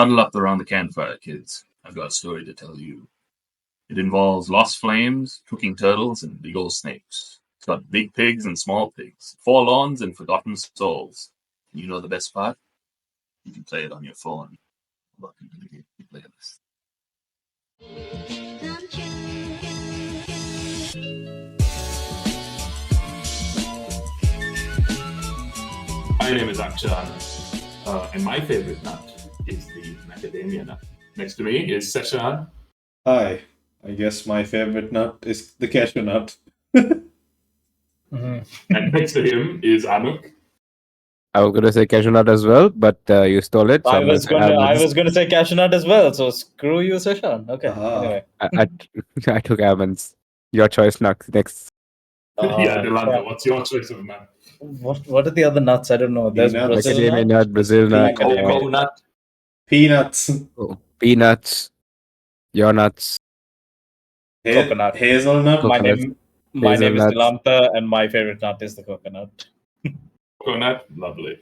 Huddle up around the campfire, kids. I've got a story to tell you. It involves lost flames, cooking turtles, and big old snakes. It's got big pigs and small pigs, forlorns and forgotten souls. You know the best part? You can play it on your phone. Welcome to the game playlist. My name is Akshan, and my favorite nut is the macadamia nut. Next to me is Seshan. Hi. I guess my favorite nut is the cashew nut. And next to him is Anuk. I was going to say cashew nut as well, but you stole it. So I was gonna say cashew nut as well. So screw you, Seshan. Okay. Anyway. I took almonds. Your choice next. Yeah, Delanta, what's your choice of nut? What are the other nuts? I don't know. There's Brazil macadamia nut, Brazil nut, Coconut. Peanuts. Peanuts. Your nuts. Coconut. Hazelnut. My name is Hazelnuts. Delanta, and my favorite nut is the coconut. Coconut, lovely.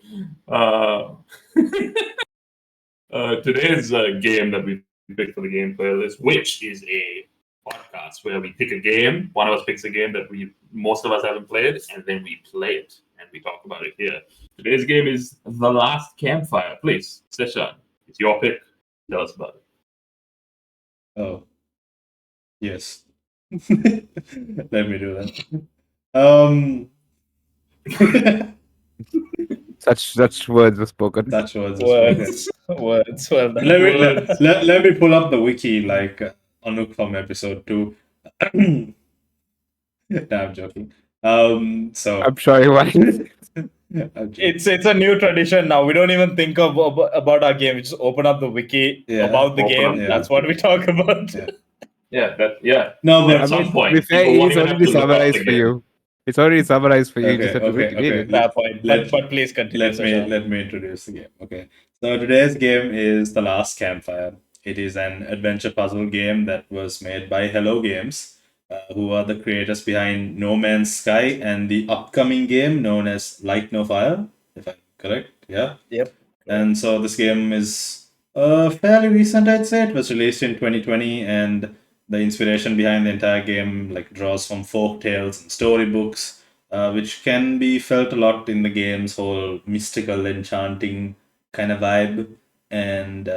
Today's game that we picked for the game playlist, which is a podcast where we pick a game. One of us picks a game that most of us haven't played, and then we play it and we talk about it here. Today's game is The Last Campfire. Please, Seshan, it's your pick. Tell us about it. Oh. Yes. Let me do that. Such words were spoken. Such words. Words. Well done. Let me pull up the wiki like Anuk from episode 2. No, I'm joking. So I'm sorry, why? It's a new tradition now. We don't even think about our game. We just open up the wiki about the game. That's what we talk about. Yeah. No, but at some point, to be fair, people won't it's even have already to look up summarized the for game. you. It's already summarized for you. You just have to read it. Fair point. But please continue. Let me introduce the game. Okay. So today's game is The Last Campfire. It is an adventure puzzle game that was made by Hello Games, who are the creators behind No Man's Sky and the upcoming game known as Light No Fire, if I'm correct. Yeah. Yep. And so this game is fairly recent, I'd say. It was released in 2020, and the inspiration behind the entire game draws from folk tales and storybooks, which can be felt a lot in the game's whole mystical, enchanting kind of vibe. And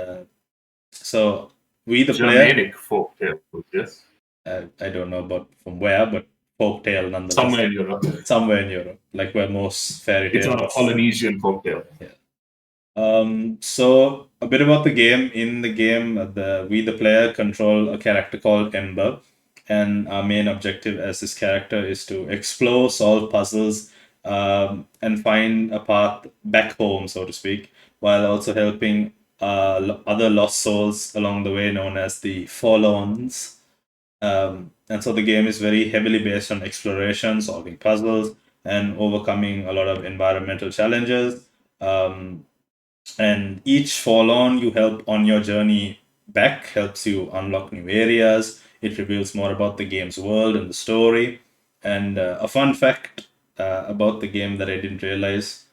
so we, the player, Germanic folk tale, yes. I don't know about from where, but folk tale nonetheless. Somewhere in Europe, like where most fairy tales. It's not a Polynesian folk tale. Yeah. So a bit about the game. In the game, we the player control a character called Ember, and our main objective as this character is to explore, solve puzzles, and find a path back home, so to speak, while also helping other lost souls along the way, known as the FORLONs. And so the game is very heavily based on exploration, solving puzzles, and overcoming a lot of environmental challenges. And each FORLON you help on your journey back helps you unlock new areas. It reveals more about the game's world and the story. And a fun fact about the game that I didn't realize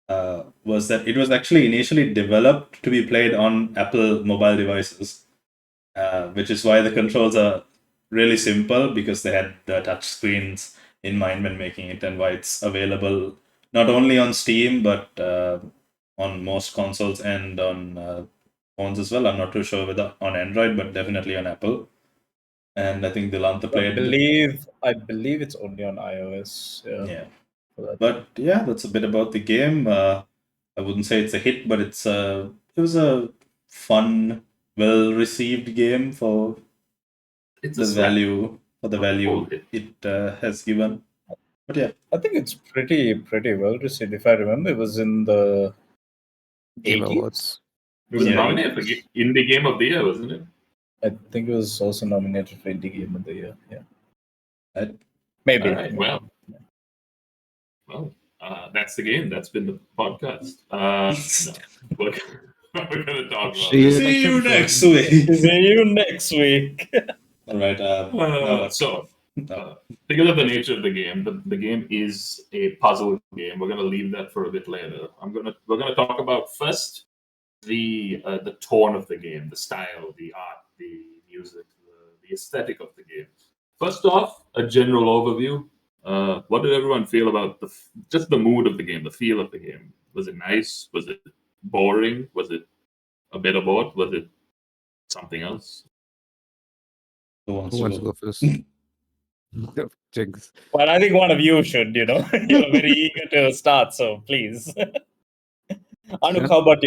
was that it was actually initially developed to be played on Apple mobile devices, which is why the controls are really simple, because they had the touch screens in mind when making it, and why it's available not only on Steam but on most consoles and on phones as well. I'm not too sure whether on Android, but definitely on Apple. And I think Delanta played. I believe it's only on iOS. Yeah. But yeah, that's a bit about the game. I wouldn't say it's a hit, but it was a fun, well received game for the value it has given. But yeah, I think it's pretty well received. If I remember, it was in the Game 80s. Awards. It was nominated for Indie Game of the Year, wasn't it? I think it was also nominated for Indie Game of the Year. Yeah. Maybe. All right, well, that's the game. That's been the podcast. We're going to talk about it. See you next week. See you next week. All right. Because of the nature of the game, the game is a puzzle game. We're going to leave that for a bit later. We're going to talk about first the tone of the game, the style, the art, the music, the aesthetic of the game. First off, a general overview. What did everyone feel about just the mood of the game, the feel of the game? Was it nice? Was it boring? Was it a bit of both? Was it something else? Who wants Who to wants to go? go first? Jinx. Well, I think one of you should, You're very eager to start, so please. Anuk, how about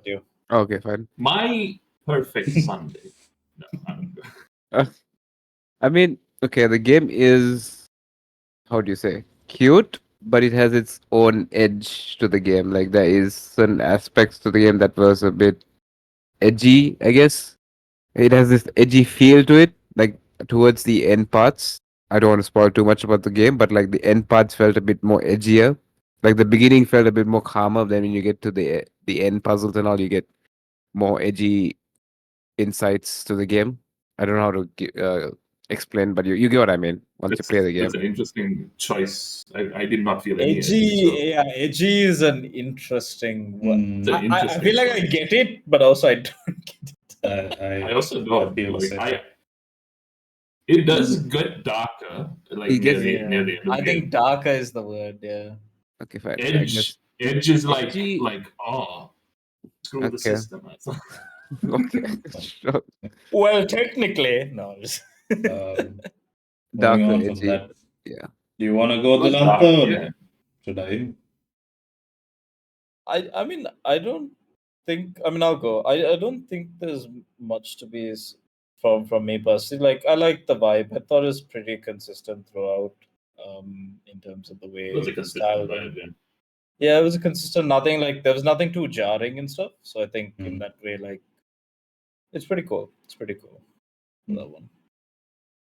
you? Okay, fine. My perfect Sunday. No, I mean, okay, the game is, how do you say, cute, but it has its own edge to the game. Like there is certain aspects to the game that was a bit edgy, I guess. It has this edgy feel to it, like towards the end parts. I don't want to spoil too much about the game, but like the end parts felt a bit more edgier. Like the beginning felt a bit more calmer. Then when you get to the end puzzles and all, you get more edgy insights to the game. I don't know how to explain, but you get what I mean once you play the game. That's an interesting choice. I did not feel any edgy. Edgy, edgy is an interesting one. It's an I interesting feel like I choice. get it, but also I don't get it. I also don't. feel the same. It does get darker, like It gets- near the end of I the think game. darker is the word, yeah. Okay, fine. I guess. Edge is like Edgy- screw the Okay. system. Okay, sure. Well, technically, no. Darker, Moving on from edgy. that, Yeah. do you want to go the Dark, Lantern? yeah. Should I? I mean, I don't think. I mean, I'll go. I don't think there's much to be from me personally. Like, I like the vibe. I thought it was pretty consistent throughout. In terms of the way It was a the consistent style. vibe, yeah. Yeah, it was a consistent. Nothing like there was nothing too jarring and stuff. So I think in that way, like, it's pretty cool. It's pretty cool. That one.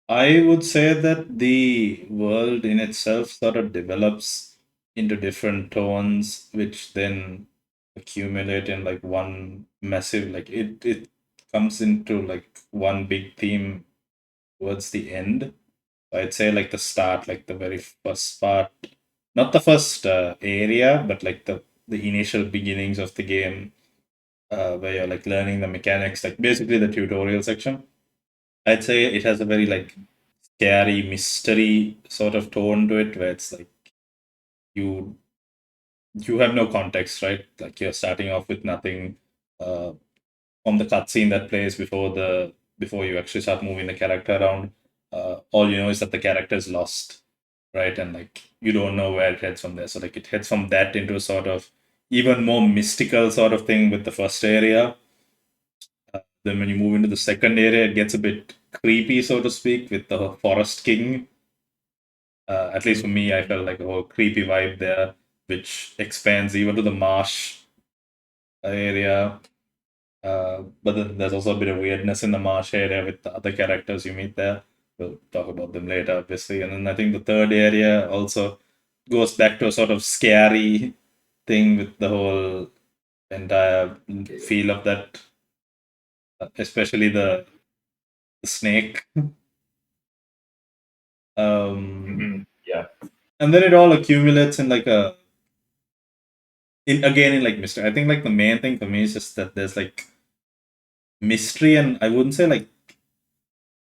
I would say that the world in itself sort of develops into different tones, which then accumulate in like one massive, like it comes into like one big theme towards the end. I'd say like the start, like the very first part, not the first area, but like the initial beginnings of the game, where you're like learning the mechanics, like basically the tutorial section. I'd say it has a very like scary mystery sort of tone to it, where it's like you have no context, right? Like you're starting off with nothing. From the cutscene that plays before you actually start moving the character around, all you know is that the character is lost, right? And like you don't know where it heads from there. So like it heads from that into a sort of even more mystical sort of thing with the first area. Then when you move into the second area, it gets a bit creepy, so to speak, with the Forest King. At least for me, I felt like a whole creepy vibe there, which expands even to the marsh area. But then there's also a bit of weirdness in the marsh area with the other characters you meet there. We'll talk about them later, obviously. And then I think the third area also goes back to a sort of scary thing with the whole entire feel of that, especially the snake. Yeah. And then it all accumulates in like in like mystery. I think like the main thing for me is just that there's like mystery, and I wouldn't say like,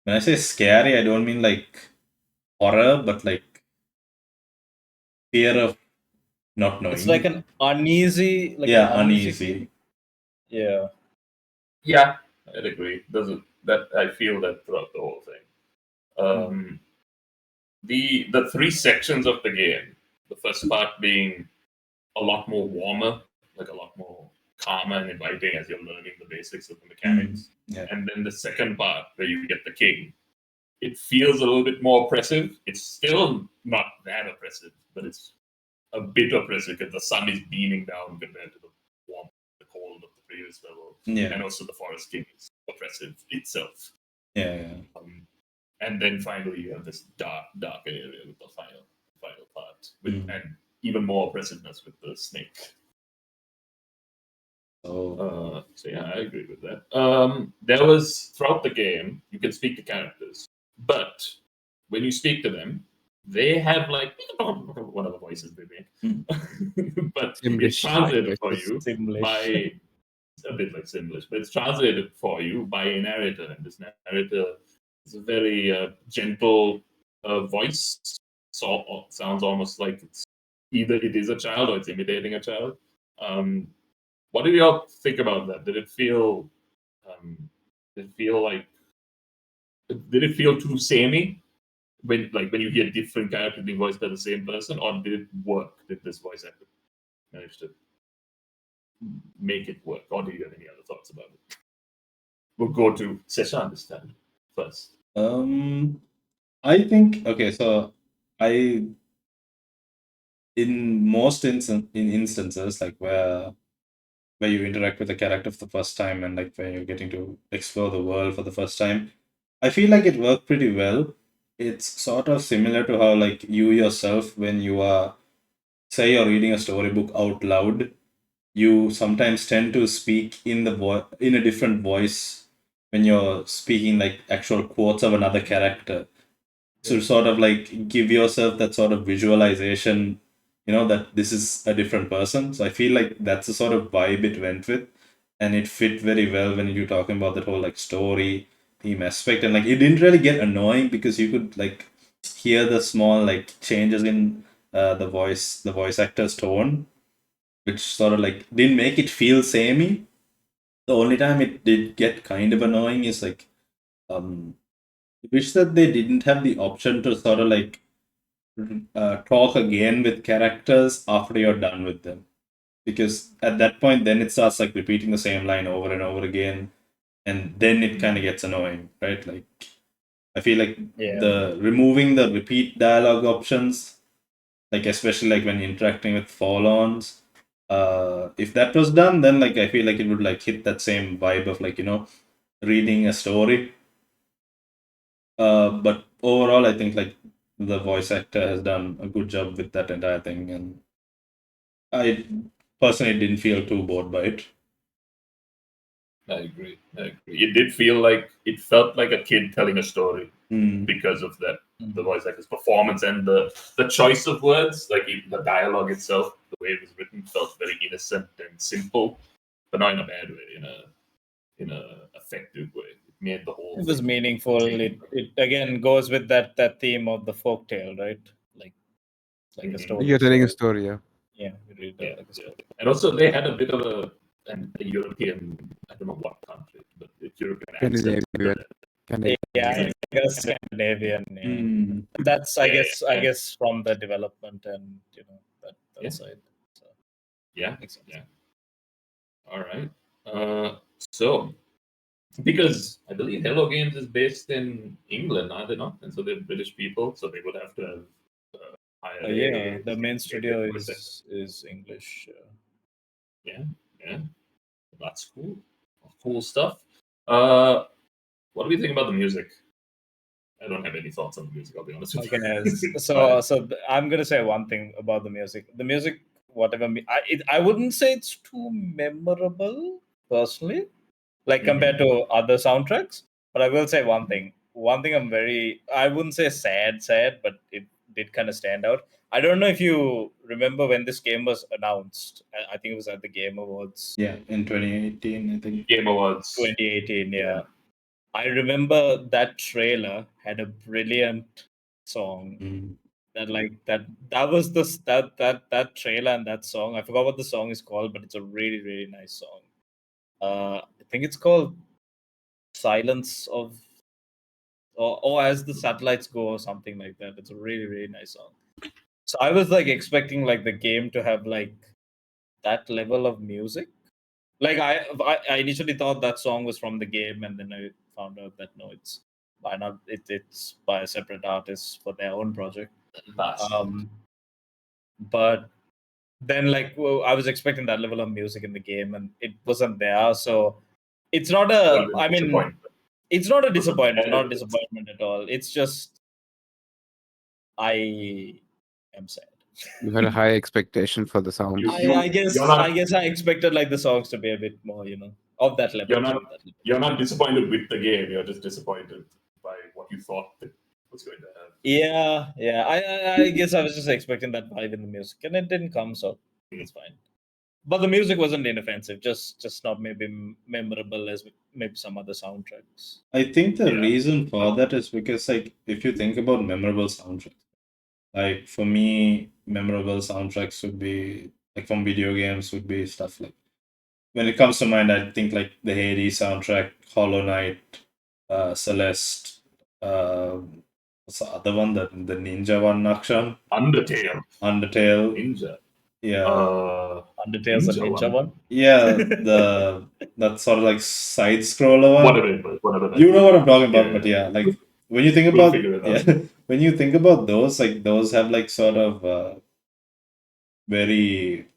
when I say scary, I don't mean like horror, but like fear of not knowing. It's like an uneasy, uneasy. Yeah. Yeah, I'd agree. That I feel that throughout the whole thing. The three sections of the game, the first part being a lot more warmer, like a lot more calmer and inviting as you're learning the basics of the mechanics. Yeah. And then the second part where you get the king, it feels a little bit more oppressive. It's still not that oppressive, but it's a bit oppressive because the sun is beaming down compared to the warmth, the cold of the previous level. Yeah. And also the Forest King is oppressive itself. Yeah. And then finally you have this dark area with the final part, and even more oppressiveness with the snake. So yeah, I agree with that. There was, throughout the game, you can speak to characters, but when you speak to them, they have like whatever voices they make, but it's translated for you by a bit like Simlish, but it's translated for you by a narrator, and this narrator is a very gentle voice. So sounds almost like it's either it is a child or it's imitating a child. What did y'all think about that? Did it feel like did it feel too samey when you hear different characters being voiced by the same person, or did it work? Did this voice actor manage to make it work, or do you have any other thoughts about it? We'll go to Seshan this time first. I think okay. So I in most instances like where you interact with the character for the first time and like where you're getting to explore the world for the first time, I feel like it worked pretty well. It's sort of similar to how like you yourself, when you are, say you're reading a storybook out loud, you sometimes tend to speak in in a different voice when you're speaking like actual quotes of another character, to sort of like give yourself that sort of visualization, that this is a different person. So I feel like that's the sort of vibe it went with, and it fit very well when you're talking about that whole like story theme aspect. And like it didn't really get annoying because you could like hear the small like changes in the voice actor's tone, which sort of like didn't make it feel samey. The only time it did get kind of annoying is like I wish that they didn't have the option to sort of like talk again with characters after you're done with them, because at that point then it starts like repeating the same line over and over again, and then it kind of gets annoying, right? Like I feel like the removing the repeat dialogue options, like especially like when interacting with FORLONs, if that was done, then like I feel like it would like hit that same vibe of like reading a story. But overall, I think like the voice actor has done a good job with that entire thing, and I personally didn't feel too bored by it. I agree. It did feel like it felt like a kid telling a story Mm. because of that, the voice actor's performance and the choice of words, like even the dialogue itself, the way it was written felt very innocent and simple, but not in a bad way, in a effective way. It made the whole. It was thing meaningful. entertaining. It again goes with that theme of the folktale, right? Like a Mhm. story. You're telling a So, story, yeah. yeah, you read that like a story. And also they had a bit of a European, I don't know what country, but it's European accent. Scandinavian. Yeah, I guess Scandinavian. Yeah. Mm. That's I Yeah. guess from the development and that Yeah. side. So, Yeah. makes sense. Yeah. All right. So because I believe Hello Games is based in England, are they not? And so they're British people, so they would have to have hired Yeah, a the main studio voice actor. is English. Yeah, that's cool. Cool stuff. What do we think about the music? I don't have any thoughts on the music. I'll be honest with Okay, you. I'm gonna say one thing about the music. The music, whatever, I wouldn't say it's too memorable personally, like Mhm. compared to other soundtracks. But I will say one thing. One thing I wouldn't say sad, but it did kind of stand out. I don't know if you remember when this game was announced. I think it was at the Game Awards Yeah, in 2018, I think. Game Awards. 2018. Yeah. Yeah. I remember that trailer had a brilliant song. Mm. That was that trailer and that song. I forgot what the song is called, but it's a really, really nice song. I think it's called Silence of or As the Satellites Go or something like that. It's a really, really nice song. So I was like expecting like the game to have like that level of music. Like I initially thought that song was from the game, and then I found out that no, it's it's by a separate artist for their own project. But then I was expecting that level of music in the game, and it wasn't there. So it's not a. I mean, Disappointment. it's not a Wasn't disappointment. bad, Not it was- disappointment at all. It's just I am sad. You had a high expectation for the sounds. I guess you're not- I expected like the songs to be a bit more, of that level. You're not disappointed with the game. You're just disappointed by what you thought it was going to have. Yeah. I guess I was just expecting that vibe in the music, and it didn't come, so it's fine. But the music wasn't inoffensive, just not maybe memorable as maybe some other soundtracks. I think the Yeah. reason for that is because, like, if you think about memorable soundtracks, like for me, memorable soundtracks would be like from video games would be stuff like when it comes to mind, I think like the Hades soundtrack, Hollow Knight, Celeste, what's the other one? The ninja one, Nakshan, Undertale, Undertale. Ninja. Yeah, Undertale's a ninja one. yeah, that sort of like side scroller one. Whatever it was, whatever that You know what I'm talking about, Yeah. but yeah, like when you think We'll about figure it out. yeah, when you think about those, like those have like sort of very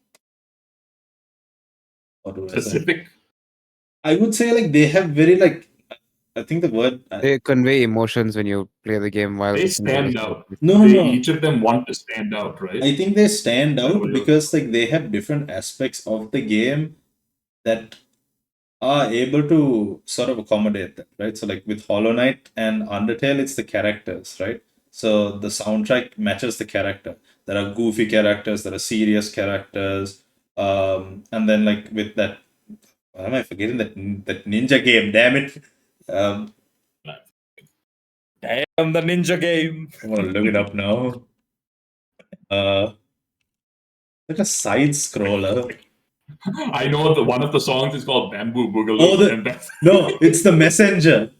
what do I say? specific. I would say like they have very like I think the word They convey emotions when you play the game while They listening to the stand song. out. no. Each of them want to stand out, right? I think they stand out Nobody else. because like they have different aspects of the game that are able to sort of accommodate that, right? So like with Hollow Knight and Undertale, it's the characters, right? So the soundtrack matches the character. There are goofy characters, there are serious characters, and then like with that, why am I forgetting that ninja game? Damn it! Damn the ninja game. I'm gonna look it up now. Like a side scroller. I know one of the songs is called Bamboo Boogaloo, Oh, and that's no, it's the Messenger.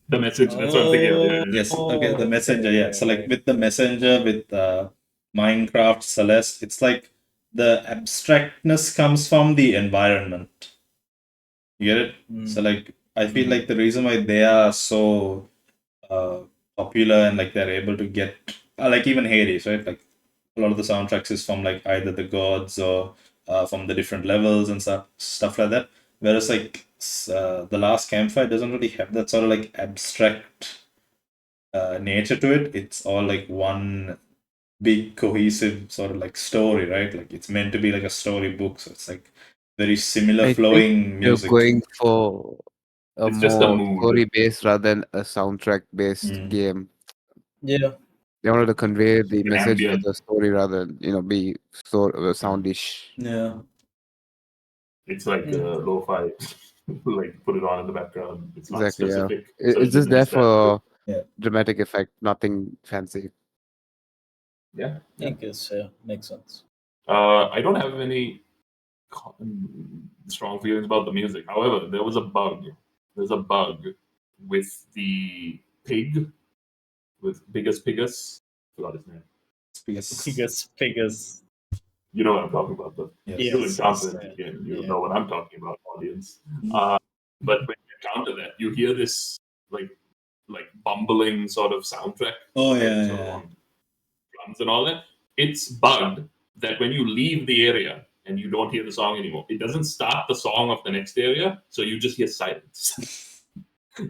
the message. That's what I'm thinking of. Yeah. Yes, okay, the Oh, Messenger. Yeah, so like okay. with the Messenger, with Minecraft, Celeste, it's like the abstractness comes from the environment. You get it? So like I feel like the reason why they are so popular and like they're able to get like even Hades, right? Like a lot of the soundtracks is from like either the gods or from the different levels and stuff like that. Whereas like the Last Campfire doesn't really have that sort of like abstract nature to it. It's all like one big cohesive sort of like story, right? Like it's meant to be like a storybook, so it's like very similar I flowing think you're music. going for a It's just a more mood. story-based rather than a soundtrack-based game. Yeah. They wanted to convey the An message with ambient. the story rather than be soundish. Yeah. It's like lo-fi, like put it on in the background. It's not Exactly. Yeah. specific. so It's it just doesn't there stand out. for Yeah. dramatic effect, nothing fancy. Yeah. I guess, yeah, makes sense. I don't have any strong feelings about the music. However, there was a bug. There's a bug with the pig, with Biggest Pigus. Forgot his name. Figures. You know what I'm talking about, but Yes. you'll Yes, encounter it yes, again. You'll yeah. know what I'm talking about, audience. But when you encounter that, you hear this like bumbling sort of soundtrack. Oh right? yeah, Sort of yeah. on drums and all that. It's bugged that when you leave the area and you don't hear the song anymore, it doesn't start the song of the next area, so you just hear silence.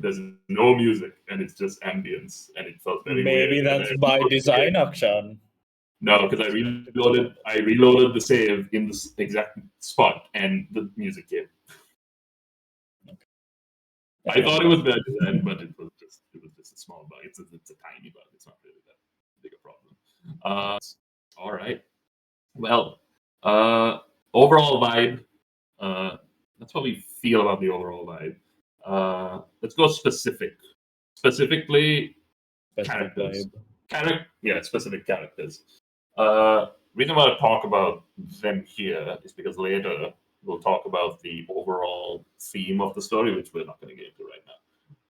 There's no music, and it's just ambience, and it felt very weird. Maybe And that's I by reloaded the design, game. Akshan. No, because I reloaded the save in this exact spot, and the music came. I thought it was bad design, but it was just a small bug. It's a tiny bug. It's not really that big a problem. All right. Well, overall vibe. That's what we feel about the overall vibe. Let's go specific. Specifically, Specific characters. vibe. Specific characters. Reason why I talk about them here is because later we'll talk about the overall theme of the story, which we're not going to get into right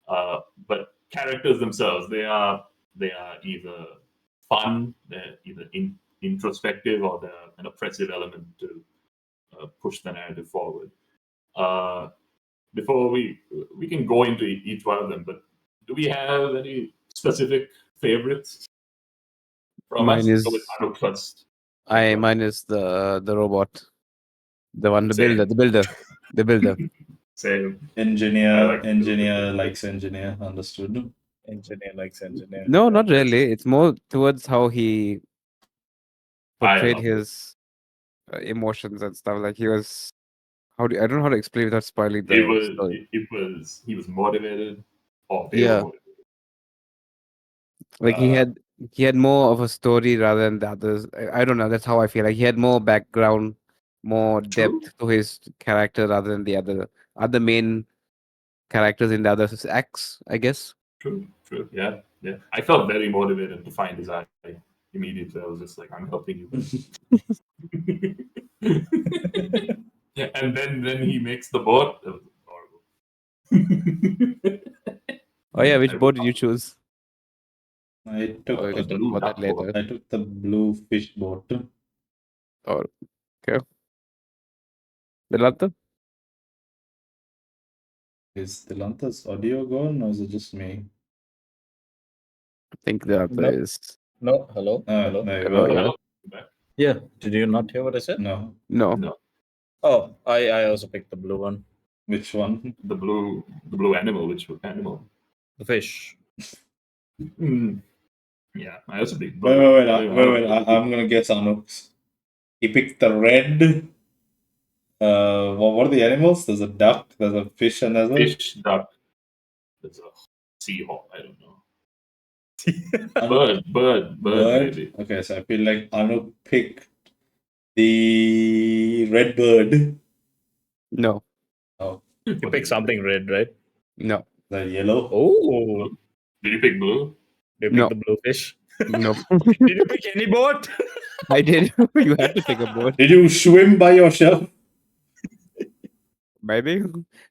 now. But characters themselves, they are either fun, they're either introspective, or they're an oppressive element to push the narrative forward. Before we can go into each one of them, but do we have any specific favorites from Mine us? is- Go with Anuk first. Mine is the robot, the one, the Same. builder. Same. I Engineer, like engineer likes engineer. Understood. Engineer likes engineer. No, Yeah. not really. It's more towards how he portrayed love it. his emotions and stuff. Like he was, I don't know how to explain without spoiling the story. He was motivated, or they Yeah. were motivated. Like he had more of a story rather than the others. I don't know. That's how I feel. Like he had more background more depth to his character rather than the other main characters in the other acts, I guess. True. Yeah. I felt very motivated to find his eye immediately. I was just like, I'm helping you. And then he makes the boat. It was horrible. Oh yeah, which I boat will did you choose? I Oh, took we can the talk about that blue later. I took the blue fish boat. Oh, okay. Delanta? Is Delanta's audio gone or is it just me? I think the answer No. is No, hello. Oh, Hello. there you Oh, go. yeah. Yeah. Did you not hear what I said? No. no. No, Oh, I also picked the blue one. Which one? the blue animal. Which animal? The fish. Yeah, I also picked Wait, blue. I'm gonna guess Anuk's. He picked the red. What are the animals? There's a duck, there's a fish, and there's a Fish, duck. There's a seahawk. I don't know. Bird, maybe. Okay, so I feel like Anuk picked the red bird. No. Oh, You picked something red, right? No. the yellow. Oh. Did you pick blue? Did you pick No. the blue fish? No. Did you pick any boat? I did. You had to pick a boat. Did you swim by yourself? Maybe.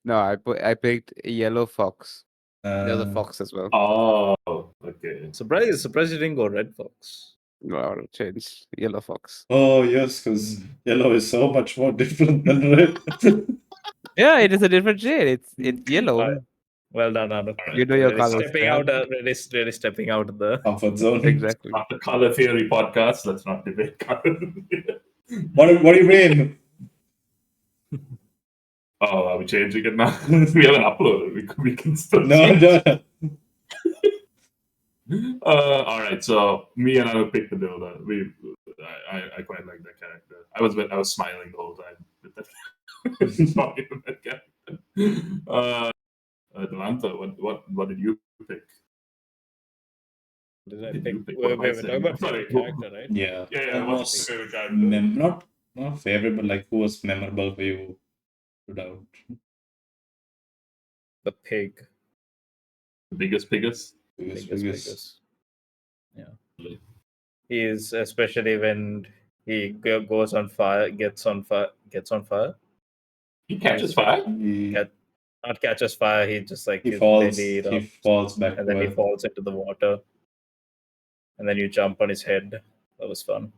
No, I picked a yellow fox. There's a Uh, fox as well. Oh, okay. Surprise you didn't go red fox. No, I'll change yellow fox. Oh, yes, because yellow is so much more different than red. Yeah, it is a different shade. It's yellow. Alright. Well done, Anu. You know your Really colors. stepping man. out. Really stepping out of the. Comfort zone. Exactly. Not the color theory podcast. Let's not debate color. What do you mean? Oh, are we changing it now? We haven't uploaded. We can still No, change. no. All right, so me and I picked the builder. I quite like that character. I was smiling the whole time with that. Talking with that character. Delanta, what did you pick? Did I Did pick? you pick? Wait, What am I we're talking saying? about Sorry. favorite character, right? Yeah. Yeah. What's your favorite character? Not favorite, but like who was memorable for you? Stood out. The pig. The biggest. Biggest. Biggest. Yeah. He is, especially when he goes on fire, gets on fire. He catches fire. Not catches fire. He just like He his falls. belly He erupts, falls back. and then he falls into the water, and then you jump on his head. That was fun.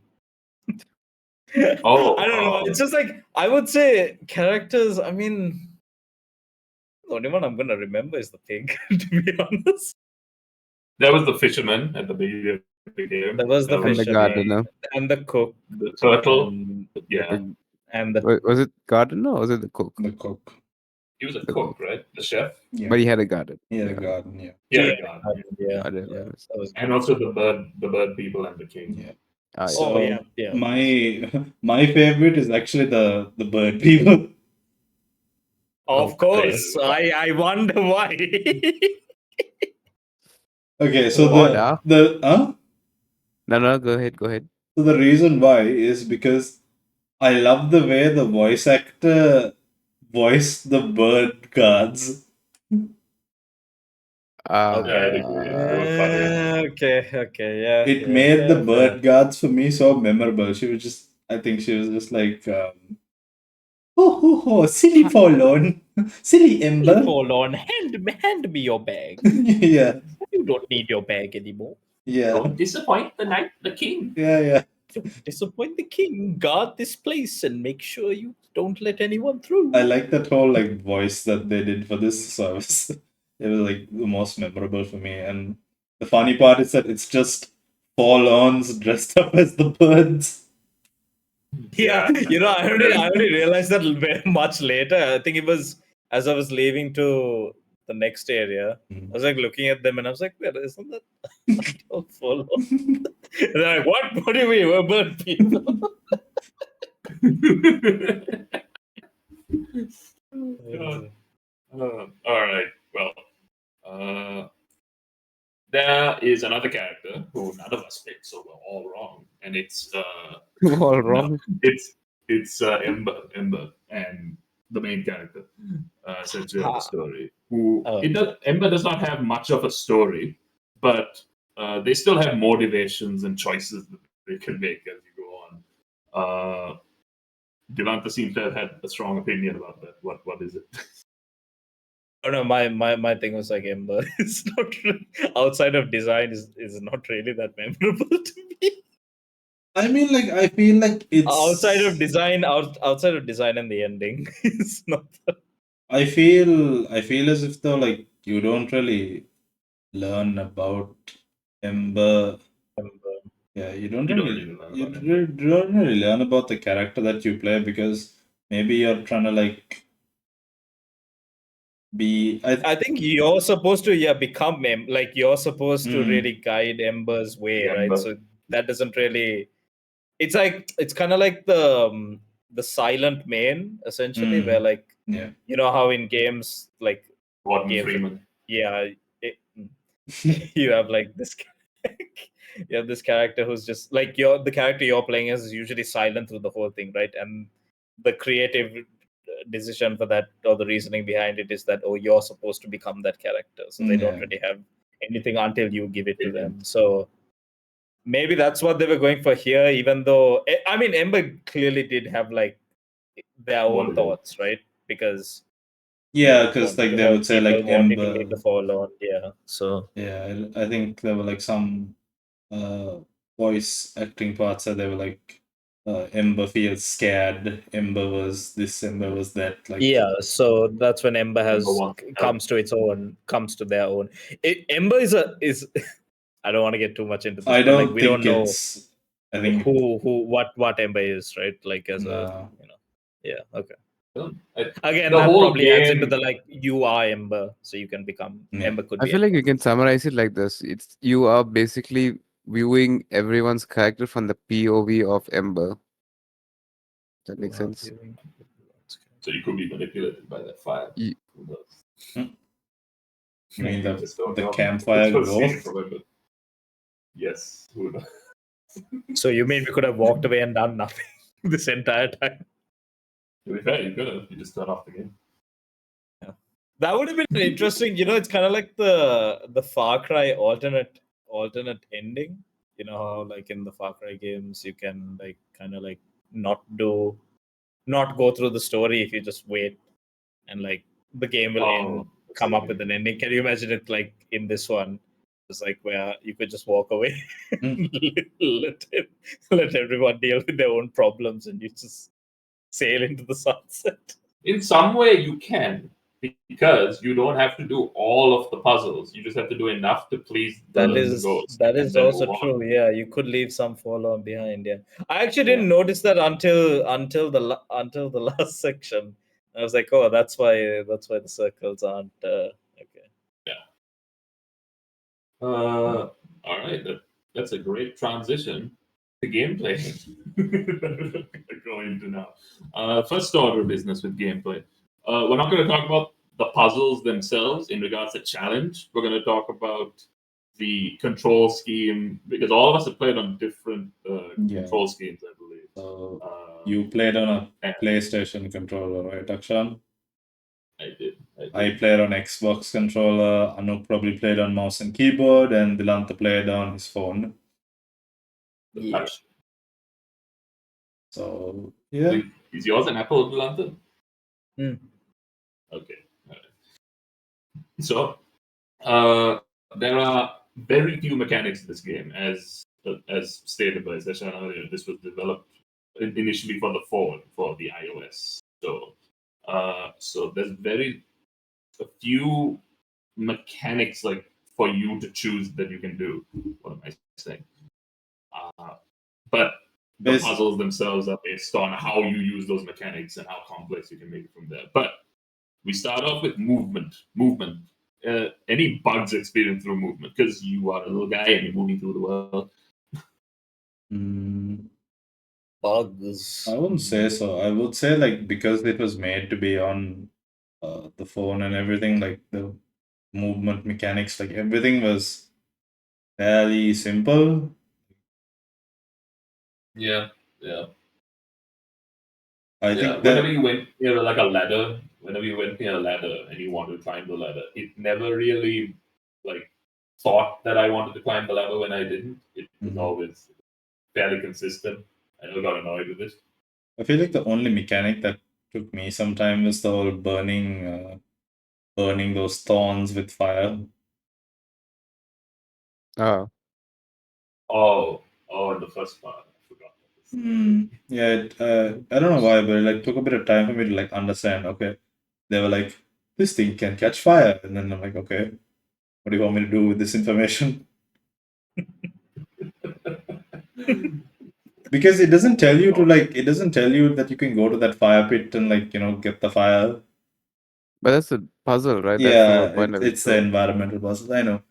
Oh, I don't know. It's just like I would say characters. I mean, the only one I'm gonna remember is the pig. To be honest, That was the fisherman at the beginning of the game. that was the And the fisherman gardener. and the cook. The turtle. And, Yeah, and the Was it gardener or was it the cook? The cook. he was a cook, right? The chef. Yeah. But he had a garden. He had a garden. Yeah. Yeah, yeah, I didn't yeah, notice. that was and also the bird people and the king. Yeah. Ah, yeah. So yeah. my favorite is actually the bird people. Of course, I wonder why. Okay, so What, No, go ahead. So the reason why is because I love the way the voice actor voiced the bird guards. Okay. Yeah. It made the bird guards for me so memorable. I think she was just like, silly FORLON, silly Ember. FORLON, hand me your bag. Yeah, You don't need your bag anymore. yeah, Don't disappoint the king. yeah. Don't disappoint the king. Guard this place and make sure you don't let anyone through. I like that whole like voice that they did for this service. It was like the most memorable for me. And the funny part is that it's just FORLONs dressed up as the birds. Yeah, I only realized that very much later. I think it was as I was leaving to the next area. Mhm. I was like looking at them and I was like, wait, isn't that FORLON? And they're like, what? What do you mean? We're bird people. All right. Well, there is another character who none of us picked, so we're all wrong, and it's All wrong. it's It's Ember, and the main character, essentially of the story. Who Oh. Ember does not have much of a story, but they still have motivations and choices that they can make as you go on. Devanta seems to have had a strong opinion about that. What is it? Oh no, my thing was like Ember. It's not outside of design is not really that memorable to me. I mean, like, I feel like it's Outside of design and the ending is not. I feel as if though, like, you don't really learn about Ember. Ember. Yeah, you don't You don't really really learn you about it. don't really learn about the character that you play because maybe you're trying to like be. I think you're supposed to become like you're supposed to Mm. really guide Ember's way, right? Ember. So that doesn't really. It's like it's kind of like the silent main essentially, Mm. where like Yeah. you know how in games like Gordon games, Freeman. yeah, you have like this. You have this character who's just like the character you're playing is usually silent through the whole thing, right? And the creative decision for that or the reasoning behind it is that you're supposed to become that character, so they don't Yeah. really have anything until you give it to them. So maybe that's what they were going for here, even though I mean Ember clearly did have like their own Motivate. thoughts, right? Because Yeah, because like they would say like wanting to lead Ember. the FORLON, yeah. So Yeah, I think there were like some voice acting parts that they were like Ember feels scared. Ember was this. Ember was that. Like yeah, so that's when Ember Ember wants help. comes to their own. Ember is I don't want to get too much into this, I but don't like we think don't know it's. I think what Ember is, right? Like as no. yeah, okay. I- Again, the that whole probably adds into game- the like you are Ember, so you can become Yeah. Ember could I be. feel like Ember. you can summarize it like this. It's you are basically viewing everyone's character from the POV of Ember. That makes sense. So you could be manipulated by that fire. Ye- Who knows? You mean You just don't the know. campfire It's so ghost? secret. Yes. Who knows? So you mean we could have walked away and done nothing this entire time? To be fair, you could have. You just turned off the game. That would have been interesting. It's kind of like the Far Cry alternate ending. You know how like in the Far Cry games you can like kind of like not go through the story if you just wait and like the game will end, come up with an ending. Can you imagine it like in this one? It's like where you could just walk away, let everyone deal with their own problems, and you just sail into the sunset. In some way, you can, because you don't have to do all of the puzzles. You just have to do enough to please the ghost. That and is then also move on. true. Yeah, you could leave some FORLON behind. Yeah, I actually didn't notice that until the last section. I was like, oh, that's why the circles aren't okay. All right, that's a great transition to gameplay. Going into now. First order of business with gameplay. We're not going to talk about the puzzles themselves in regards to challenge. We're going to talk about the control scheme, because all of us have played on different control schemes, I believe. So you played on a PlayStation controller, right, Akshan? I did. I played on Xbox controller. Anu probably played on mouse and keyboard, and Dilanta played on his phone. The touch. So yeah. Is yours an Apple, Dilanta? Okay. All right. So there are very few mechanics in this game, as stated by Seshan earlier. This was developed initially for the phone, for the iOS. So there's a few mechanics like for you to choose that you can do. What am I saying? But the puzzles themselves are based on how you use those mechanics and how complex you can make it from there. But we start off with movement. Any bugs experienced through movement, because you are a little guy and you're moving through the world. Bugs. I wouldn't say so. I would say like because it was made to be on the phone and everything, like the movement mechanics, like everything was fairly simple. Yeah. I Yeah, think whenever that you went near like a ladder, whenever you went near a ladder and you wanted to climb the ladder, it never really like thought that I wanted to climb the ladder when I didn't. It was Mhm. always fairly consistent. I never got annoyed with it. I feel like the only mechanic that took me some time was the whole burning those thorns with fire. Oh, Oh, the first part. I forgot. Yeah, I don't know why, but it like took a bit of time for me to like understand. Okay, they were like, this thing can catch fire, and then I'm like, okay, what do you want me to do with this information? Because it doesn't tell you to like, it doesn't tell you that you can go to that fire pit and like get the fire. but that's a puzzle, right? That's the whole Yeah, point of it. it's the environmental puzzle. I know,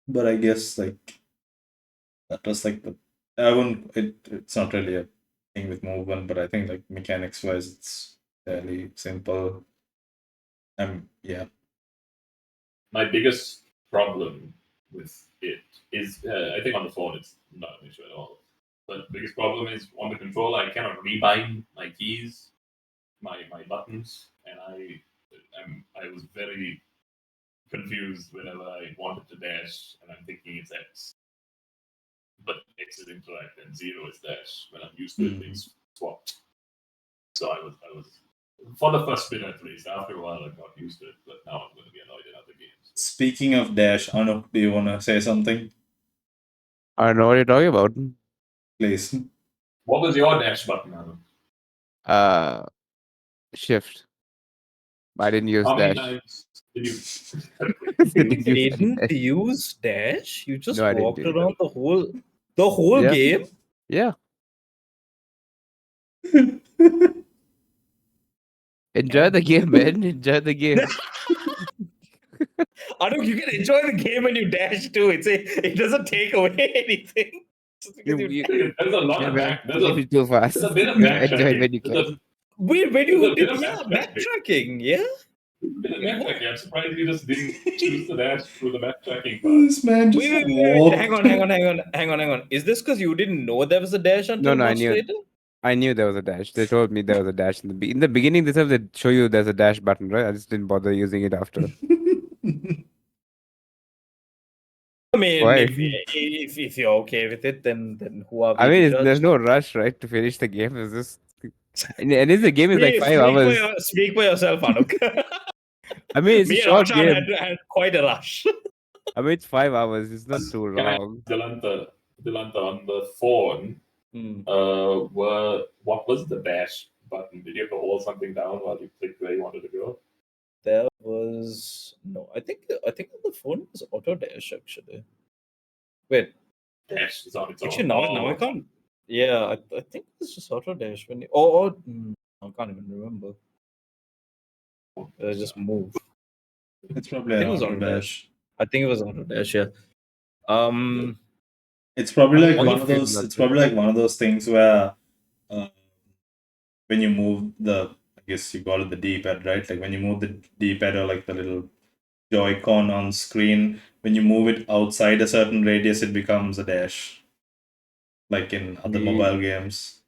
but I guess like that was like the I wouldn't. It's not really a thing with movement, but I think like mechanics wise, it's fairly simple. Yeah. My biggest problem with it is, I think on the phone it's not an issue at all. But the biggest problem is on the controller, I cannot rebind my keys, my buttons, and I was very confused whenever I wanted to dash, and I'm thinking it's X, but X is incorrect and 0 is dash when I'm used to it being swapped. So I was for the first bit at least. After a while, I got used to it, but now I'm going to be annoyed in other games. Speaking of dash, Anuk, do you want to say something? I don't know what you're talking about. Please. What was your dash button, Alan? Shift. I didn't use How many dash. times did you? Didn't You use didn't dash. use dash. You just No, I didn't walked do it. around the whole Yeah. game. Yeah. Enjoy the game, man. Enjoy the game. Anuk, you can enjoy the game when you dash too. It doesn't take away anything. Just because you There's a lot of back. There's a too fast. there's a bit of Enjoy it when you backtracking. can. Wait, when There's a you bit did, of yeah, backtracking. backtracking, yeah. I'm surprised you just didn't choose the dash through the backtracking part. This man just Wait, walked. hang on. Is this because you didn't know there was a dash until No, I much knew. later? I knew there was a dash. They told me there was a dash in the beginning. They said they show you there's a dash button, right? I just didn't bother using it after. I mean, Why? if you're okay with it, then who are we I mean, to judge? there's no rush, right, to finish the game. It's just, and the game is like 5 hours. Speak for yourself, Anuk. I mean, it's a Me and short Akshan game. had quite a rush. I mean, it's 5 hours. It's not too Can I long. Dilanta on the phone? What was the dash button? Did you have to hold something down while you clicked where you wanted to go? There was no. I think on the phone was auto dash actually. Wait, Dash is on its own. actually now I can't. Yeah, I think it's just auto dash when you. I can't even remember. Just move. It's probably I an think it was auto auto dash. I think it was auto dash. Yeah. It's probably like On the one of flip, those. not It's flip. probably like one of those things where, when you move I guess you call it the D-pad, right? Like when you move the D-pad or like the little Joy-Con on screen, when you move it outside a certain radius, it becomes a dash. Like in other mobile games.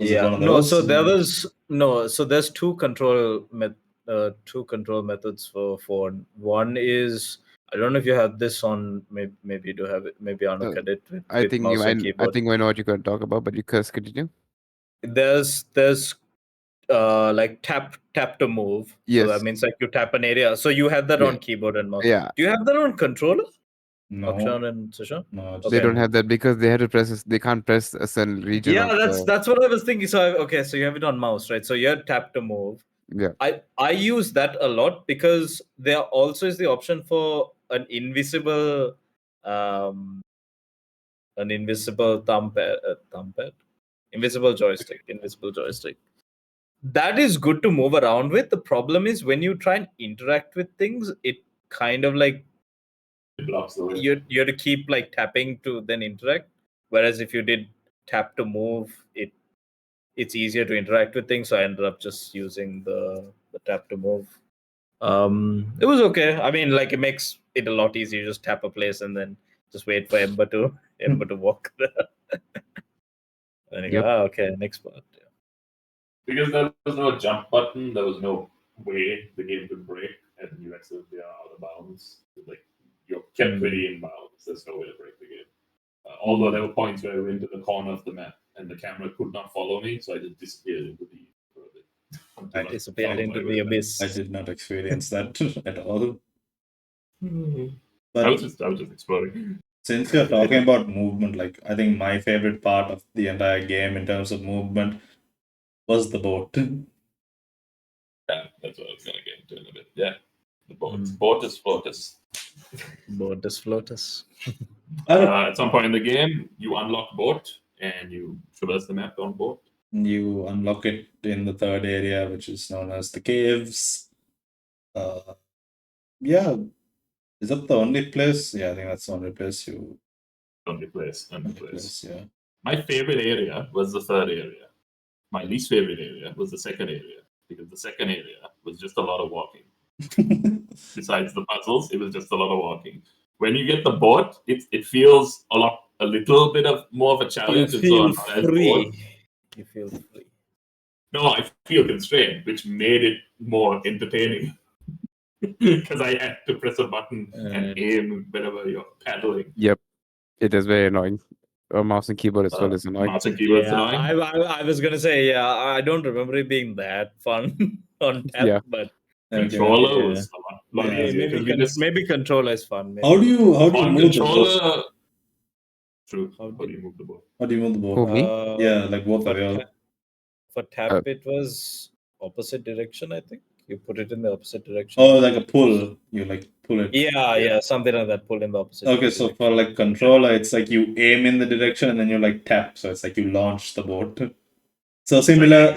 Was it one of No, those? so there was no. So there's two control methods for phone. One is I don't know if you have this on. Maybe you do have it. Maybe Anuk had it with, I with think mouse and I keyboard. think I know what you're going to talk about, but you guys continue. There's like tap to move. Yes. So that means like you tap an area. So you have that Yeah. on keyboard and mouse. Yeah. Do you have that on controller? No. Akshan and Sushan? No, They Okay. don't have that because they had to press. They can't press a certain region. Yeah, of that's what I was thinking. So so you have it on mouse, right? So you have tap to move. Yeah. I use that a lot because there also is the option for an invisible thumb pad, invisible joystick. That is good to move around with. The problem is when you try and interact with things, it kind of like It blocks the way. you have to keep like tapping to then interact. Whereas if you did tap to move, it's easier to interact with things. So I ended up just using the tap to move. It was okay. I mean, like it makes it a lot easier. You just tap a place and then just wait for Ember to walk there. And you Yep. go, okay, next part. Yeah. Because there was no jump button, there was no way the game could break, and you accidentally are out of bounds. Like you're kept pretty in bounds. There's no way to break the game. Although there were points where I went to the corner of the map and the camera could not follow me, so I just disappeared into the for a bit. I disappeared into the abyss. I did not experience that at all. I But was just exploring. since you're talking about movement, like I think my favorite part of the entire game in terms of movement was the boat. Yeah, that's what I was gonna get into in a bit. Yeah, the boat. Botus Flotus. Botus Flotus. At some point in the game, you unlock boat and you traverse the map on boat. You unlock it in the third area, which is known as the caves. Yeah, is that the only place? Yeah, I think that's the only place you. Only place. Yeah. My favorite area was the third area. My least favorite area was the second area, because the second area was just a lot of walking. Besides the puzzles, it was just a lot of walking. When you get the boat, it feels a little bit of more of a You challenge. and so feel I'm not as bored. free. You feel free. No, I feel constrained, which made it more entertaining. Because I had to press a button and aim whenever you're paddling. Yep. It is very annoying. Mouse and keyboard as well is annoying. Mouse and keyboard's Yeah, annoying. I was gonna say, yeah, I don't remember it being that fun on tap, Yeah. but Controller Yeah. was a lot Yeah, easier. 'cause we just, maybe controller is fun. Maybe. How do you on move the boat? controller. True. How How do you move the boat? How do you move the boat? Who, me? Yeah, like both for, of you. for tap, Uh, it was opposite direction. I think you put it in the opposite direction. Oh, like a pull. You like pull it. Yeah, something like that. Pull in the opposite. Okay, so for like controller, it's like you aim in the direction and then you like tap. So it's like you launch the boat. So similar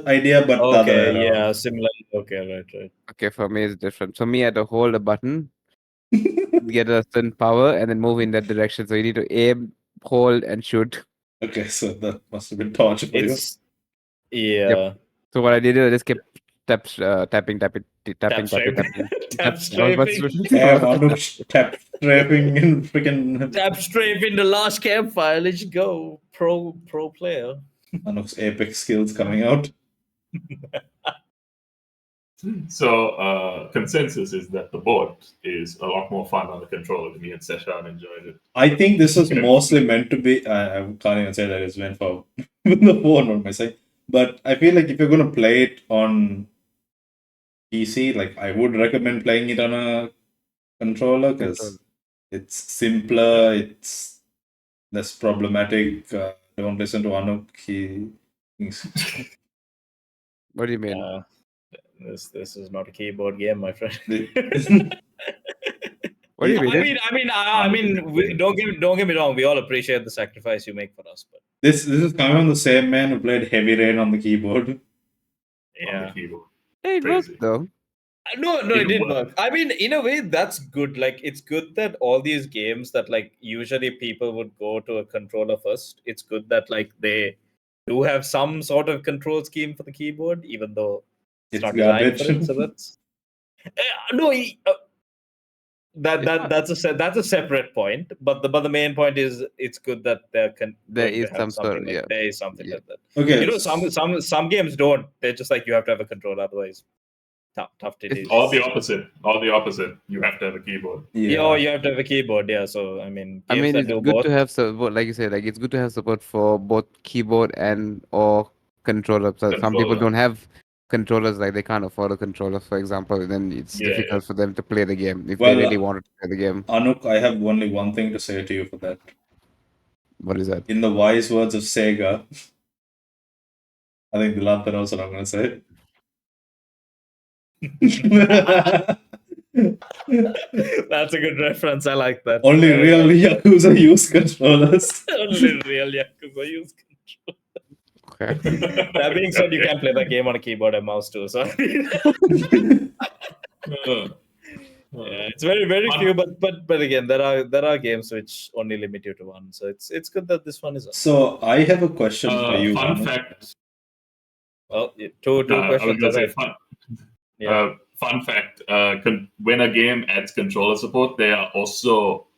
idea, but the other way okay, around. yeah, similar. Okay, right. Okay, for me it's different. So me, I had to hold a button, get a certain power, and then move in that direction. So you need to aim, hold, and shoot. Okay, so that must have been torture for you. It's yeah. So what I did is I just kept tapping. Tap Tapping. strafing. Tap I was strafing. Yeah, Manuk tap strafing in freaking Tap strafing the Last Campfire. Let's go, pro player. Manuk's epic skills coming out. So consensus is that the boat is a lot more fun on the controller. Me and Seshan enjoyed it. I think this was mostly meant to be. I can't even say that it's meant for the phone on my side. But I feel like if you're gonna play it on PC, like I would recommend playing it on a controller because it's simpler, it's less problematic. Don't listen to Anuk. He thinks. What do you mean? This is not a keyboard game, my friend. What do you mean? I mean, don't get me wrong. We all appreciate the sacrifice you make for us, but This is coming from the same man who played Heavy Rain on the keyboard. On yeah. the keyboard. Hey, it worked Crazy. though. No, it did work. I mean, in a way, that's good. Like, it's good that all these games that, like, usually people would go to a controller first. It's good that, like, they do have some sort of control scheme for the keyboard, even though it's not designed for it. So that's that's a separate point. But the main point is it's good that there is some sort. There is something like that. Okay. You know, some games don't. They're just like you have to have a controller, otherwise. Tough to do. All the opposite. You have to have a keyboard. Yeah, you have to have a keyboard. Yeah, so I mean, it's good to have support, like you said. Like it's good to have support for both keyboard and or controller. So some people don't have controllers, like they can't afford a controller, for example. Then it's difficult for them to play the game if they really wanted to play the game. Anuk, I have only one thing to say to you for that. What is that? In the wise words of Sega, I think Dilantha knows what I'm going to say. That's a good reference. I like that. Only real Yakuza use controllers. Only real Yakuza use controllers. Okay. That being said, you can play the game on a keyboard and mouse too. So it's very few, but again, there are games which only limit you to one. So it's good that this one is. So I have a question for you. Fun fact. Well, two questions. Fun fact, when a game adds controller support, they are also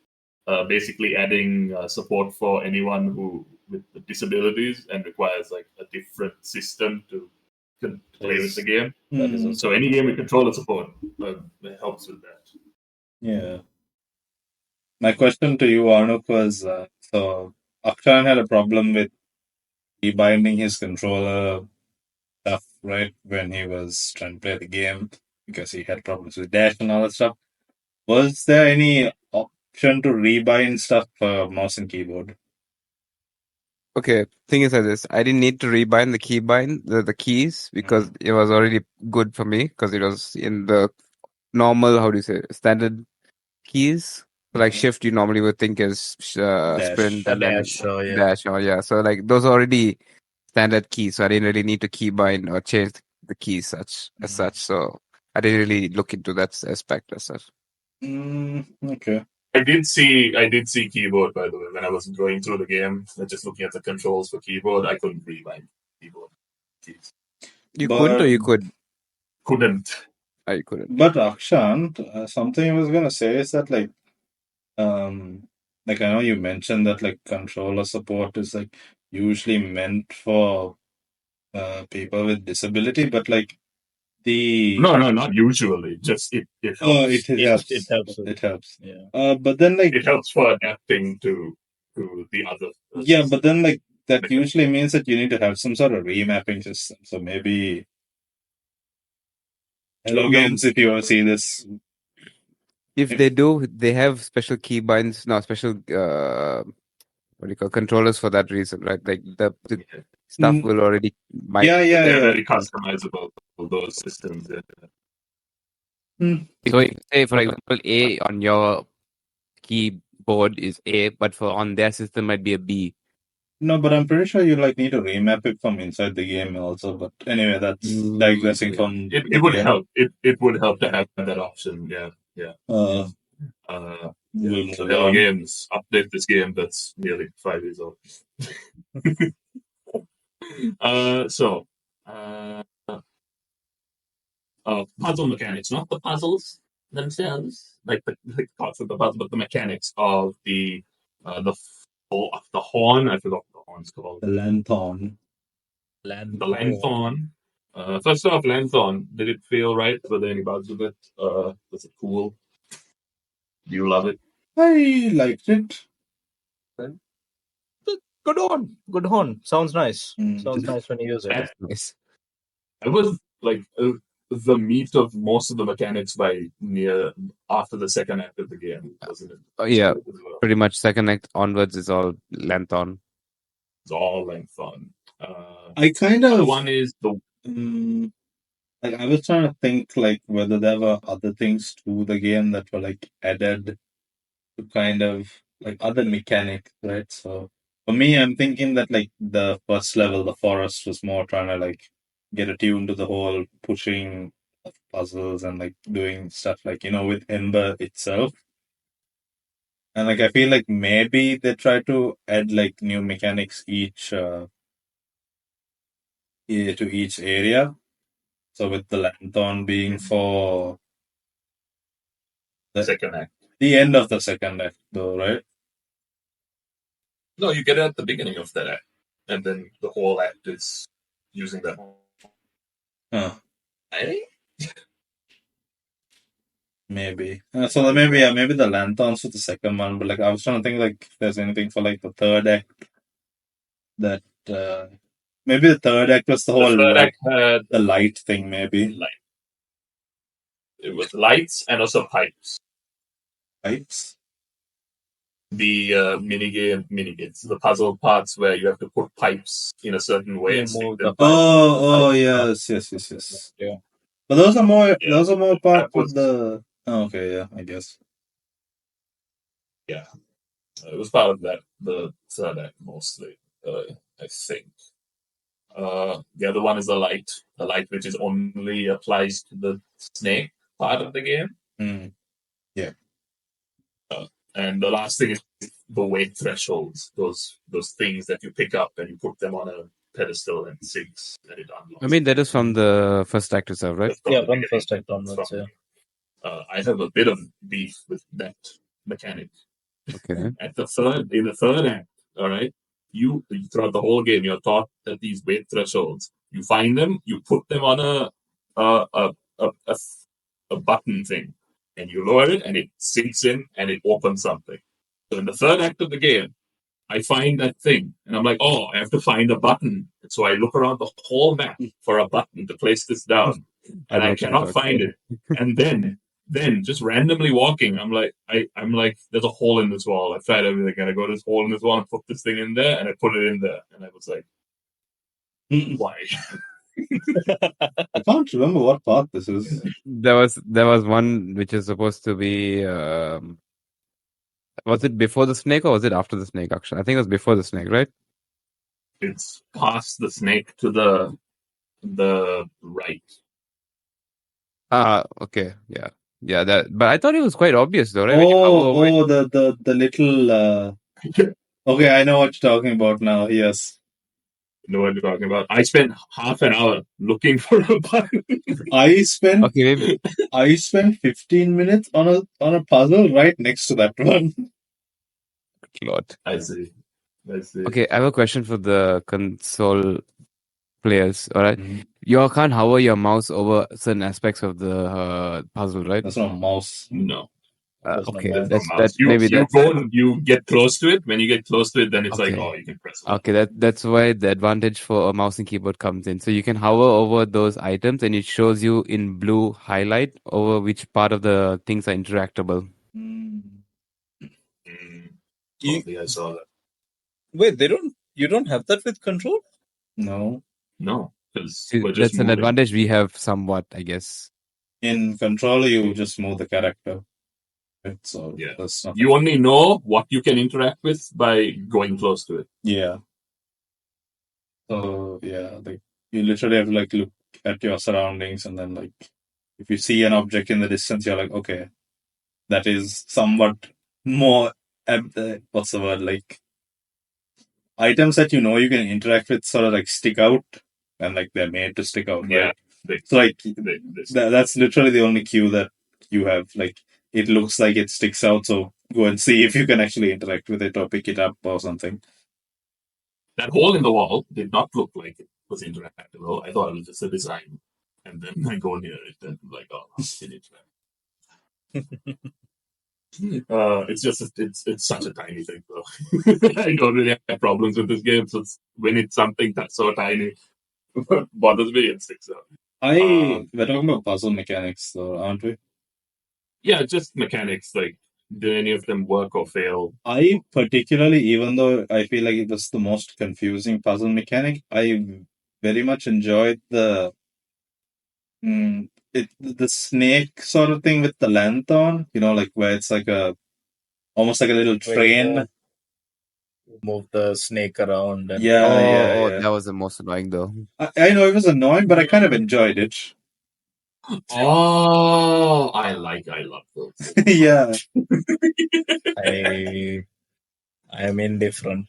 basically adding support for anyone who with the disabilities and requires like a different system to play with the game. That is Mm, So any game with controller support helps with that. yeah. My question to you, Arnuk, was so Akshan had a problem with rebinding his controller stuff, right, when he was trying to play the game because he had problems with dash and all that stuff. Was there any option to rebind stuff for mouse and keyboard? Okay, thing is like this. I didn't need to rebind the keys because it was already good for me because it was in the normal, how do you say, standard keys. So like shift, you normally would think is Dash. sprint a and then dash, yeah. dash or yeah. So like those are already standard keys, so I didn't really need to keybind or change the keys as such. So I didn't really look into that aspect as such. Okay. I did see keyboard, by the way, when I was going through the game, just looking at the controls for keyboard. I couldn't rebind keyboard keys. You But- couldn't or you could? Couldn't. I couldn't. But Akshan, something I was gonna say is that like I know you mentioned that like controller support is like usually meant for people with disability, but like the No, not usually. Just it helps. oh, it helps. It helps. It helps. Yeah. But then like It helps for adapting to the other. yeah, but then like that usually means that you need to have some sort of remapping system. So maybe Hello Games, if you ever see this, If they do, they have special keybinds, no special what do you call controllers for that reason, right? Like the stuff will already might They're very customizable for those systems. So if, say for example A on your keyboard is A, but for on their system might be a B. No, but I'm pretty sure you like need to remap it from inside the game also. But anyway, that's digressing from. It would help. It would help to have that option. Yeah. We'll So move Hello on. Games update this game that's nearly 5 years old. Puzzle mechanics, not the puzzles themselves, like the parts of the puzzle, but the mechanics of the horn. I forgot what the horn's called. The lanthorn. The lanthorn. First off, lanthorn. Did it feel right? Were there any bugs with it? Was it cool? Do you love it? I liked it. Good horn. Sounds nice. Mm. Sounds nice when you use it. Nice. It was like the meat of most of the mechanics by near after the second act of the game, wasn't it? Yeah, As well. pretty much second act onwards is all lanthorn. It's all lanthorn. I kind The of one is the like I was trying to think like whether there were other things to the game that were like added to kind of like other mechanics, right? So for me, I'm thinking that like the first level, the forest, was more trying to like get attuned to the whole pushing of puzzles and like doing stuff like with Ember itself. And like I feel like maybe they try to add like new mechanics to each area. So with the lanthorn being for second act. the end of the second act, though, right? No, you get it at the beginning of that act, and then the whole act is using that. Huh. Eh? Maybe. So then maybe the lanthorns for the second one, but like I was trying to think like if there's anything for like the third act that maybe the third act was the whole The third act had the light thing, maybe. light. It was lights and also pipes. Pipes? The mini games, the puzzle parts where you have to put pipes in a certain way. You and stick move them. Oh yes. Yeah. But those are more part was- of the okay, yeah, I guess. Yeah, it was part of that. The third act mostly, I think. The other one is the light which is only applies to the snake part of the game. And the last thing is the weight thresholds. Those things that you pick up and you put them on a pedestal and sinks and it unlocks. I mean that is from the first act itself, right? Yeah, from the first act onwards, yeah. I have a bit of beef with that mechanic. Okay. In the third act, all right, you throughout the whole game, you're taught that these weight thresholds, you find them, you put them on a button thing, and you lower it, and it sinks in, and it opens something. So in the third act of the game, I find that thing, and I'm like, oh, I have to find a button. And so I look around the whole map for a button to place this down, and I cannot find it. And then just randomly walking, I'm like, there's a hole in this wall. I've tried everything, and I go to this hole in this wall and put this thing in there, and I put it in there, and I was like, why? I can't remember what part this is. There was one which is supposed to be. Was it before the snake or was it after the snake? Actually, I think it was before the snake, right? It's past the snake to the right. Okay, yeah. But I thought it was quite obvious, though, right? When you hover over it. The little. Okay, I know what you're talking about now. Yes, Know what you're talking about. I spent half an hour looking for a button. I spent Okay, maybe. 15 minutes on a puzzle right next to that one. Lord. I see. Okay, I have a question for the console players. All right, Mhm. you can't hover your mouse over certain aspects of the puzzle, right? That's not a mouse. No. There's no Okay, mouse. There's no mouse. You get close to it. When you get close to it, then it's like, Okay. oh, you can press it. Okay, that's why the advantage for a mouse and keyboard comes in. So you can hover over those items, and it shows you in blue highlight over which part of the things are interactable. Totally, I saw that. Wait, you don't have that with control? No. No, because See, we're just that's an moving. advantage we have somewhat, I guess. In controller, you just move the character. Right? So Yeah. that's not. You only know what you can interact with by going close to it. Yeah. So yeah, like you literally have to like look at your surroundings, and then like if you see an object in the distance, you're like, okay, that is somewhat more. What's the word? Like items that you know you can interact with sort of like stick out, and like they're made to stick out, Yeah. right? So like that's literally the only cue that you have. Like it looks like it sticks out, so go and see if you can actually interact with it or pick it up or something. That hole in the wall did not look like it was interactable. I thought it was just a design. And then I go near it and I'm like, oh, it interact. It's such a tiny thing, though. I don't really have problems with this game. So when it's something that's so tiny, bothers me, it sticks out. We're talking about puzzle mechanics, though, aren't we? Yeah, just mechanics. Like, do any of them work or fail? I particularly, even though I feel like it was the most confusing puzzle mechanic, I very much enjoyed the snake sort of thing with the lanthorn. You know, like where it's like almost like a little train. Move the snake around. And Yeah. That was the most annoying, though. I know it was annoying, but I kind of enjoyed it. Oh, I love those. Yeah. I am indifferent.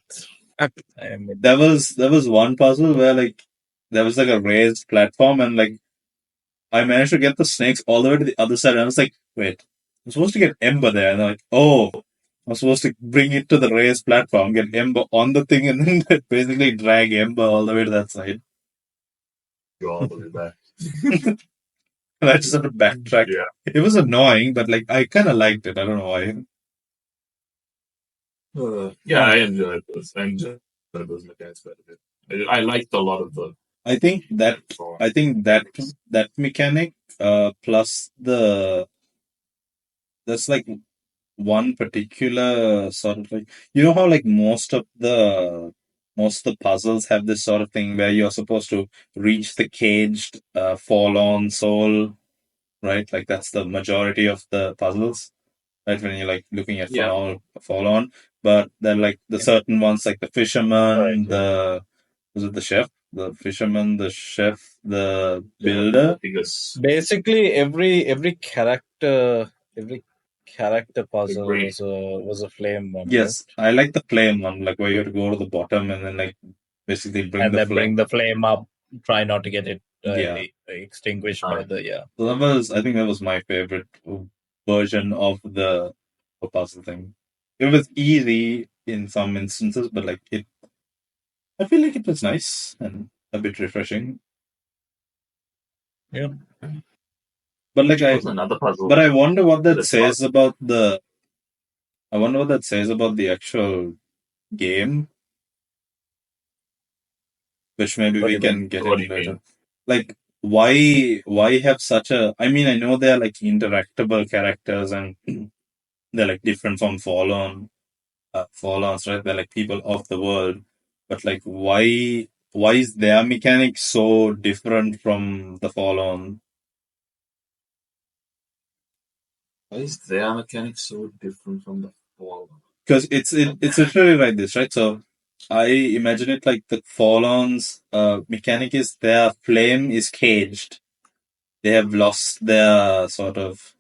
There was one puzzle where like there was like a raised platform, and like I managed to get the snakes all the way to the other side, and I was like, wait, I'm supposed to get Ember there, and I'm like, oh, I'm supposed to bring it to the raised platform, get Ember on the thing, and then basically drag Ember all the way to that side. Go all the way back. And I just had to backtrack. Yeah. It was annoying, but like I kind of liked it. I don't know why. I enjoyed those. I enjoyed those mechanics quite a bit. I liked a lot of the. I think that mechanic plus that's like one particular sort of like, you know how like most of the puzzles have this sort of thing where you're supposed to reach the caged forlorn soul, right? Like that's the majority of the puzzles, right? When you're like looking at forlorn, but then like the certain ones like the fisherman, was it the chef? The fisherman, the chef, the builder. Basically, every character puzzle was a flame one. Yes, right? I like the flame one, like where you have to go to the bottom and then like basically bring the flame up. Try not to get it extinguished by the So I think that was my favorite version of the puzzle thing. It was easy in some instances, but like it I feel like it was nice and a bit refreshing. Yeah. But like That was another puzzle. I wonder what that That's says about the. I wonder what that says about the actual game, which maybe What do we you can mean? get What do in you later. mean? Like, why have such a? I mean, I know they're like interactable characters and they're like different from Forlons, right? They're like people of the world, but like, why is their mechanic so different from the Forlon? Why is their mechanic so different from the Fallen? Because it's literally like this, right? So I imagine it like the Forlon's mechanic is their flame is caged. They have lost their sort of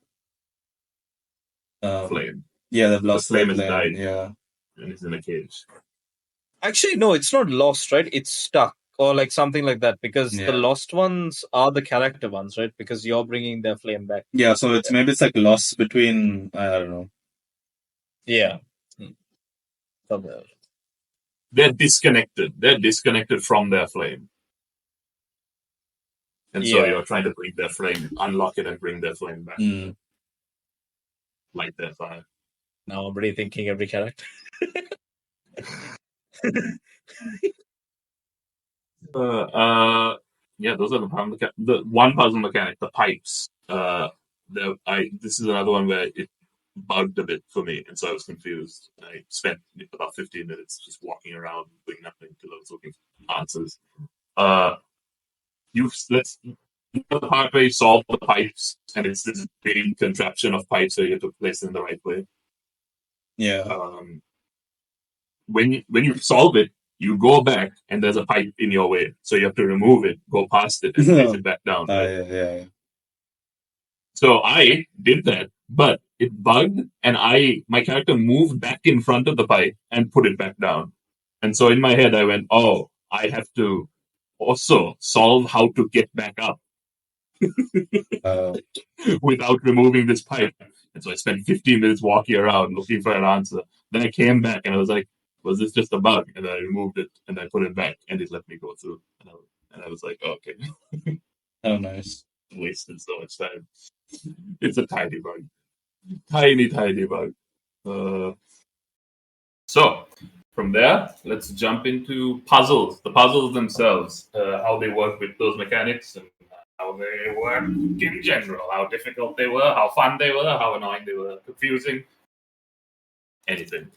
Flame. yeah, they've The lost their flame has flame. died Yeah, and it's in a cage. Actually, no, it's not lost, right? It's stuck or like something like that because the Yeah. lost ones are the character ones, right? Because you're bringing their flame back. yeah. So it's maybe it's like lost between I don't know. Yeah. Something else. They're disconnected. They're disconnected from their flame. And so Yeah. you're trying to bring their flame, unlock it and bring their flame back. Mm. Light their fire. Now I'm rethinking every character. Yeah, those are the one puzzle mechanic, the pipes. This is another one where it bugged a bit for me, and so I was confused. I spent about 15 minutes just walking around doing nothing because I was looking for answers. Let's the part where you solve the pipes, and it's this big contraption of pipes, so you have to place it in the right way. Yeah. When you solve it, you go back and there's a pipe in your way, so you have to remove it, go past it, and place it back down. Right? Yeah. So I did that, but it bugged, and my character moved back in front of the pipe and put it back down. And so in my head, I went, "Oh, I have to also solve how to get back up without removing this pipe." And so I spent 15 minutes walking around looking for an answer. Then I came back and I was like, was this just a bug? And then I removed it and I put it back and it let me go through. And I was like, okay. Oh, nice. Wasted so much time. It's a tiny bug. Tiny bug. So from there, let's jump into puzzles. The puzzles themselves, how they work with those mechanics and how they work in general, how difficult they were, how fun they were, how annoying they were, confusing, anything.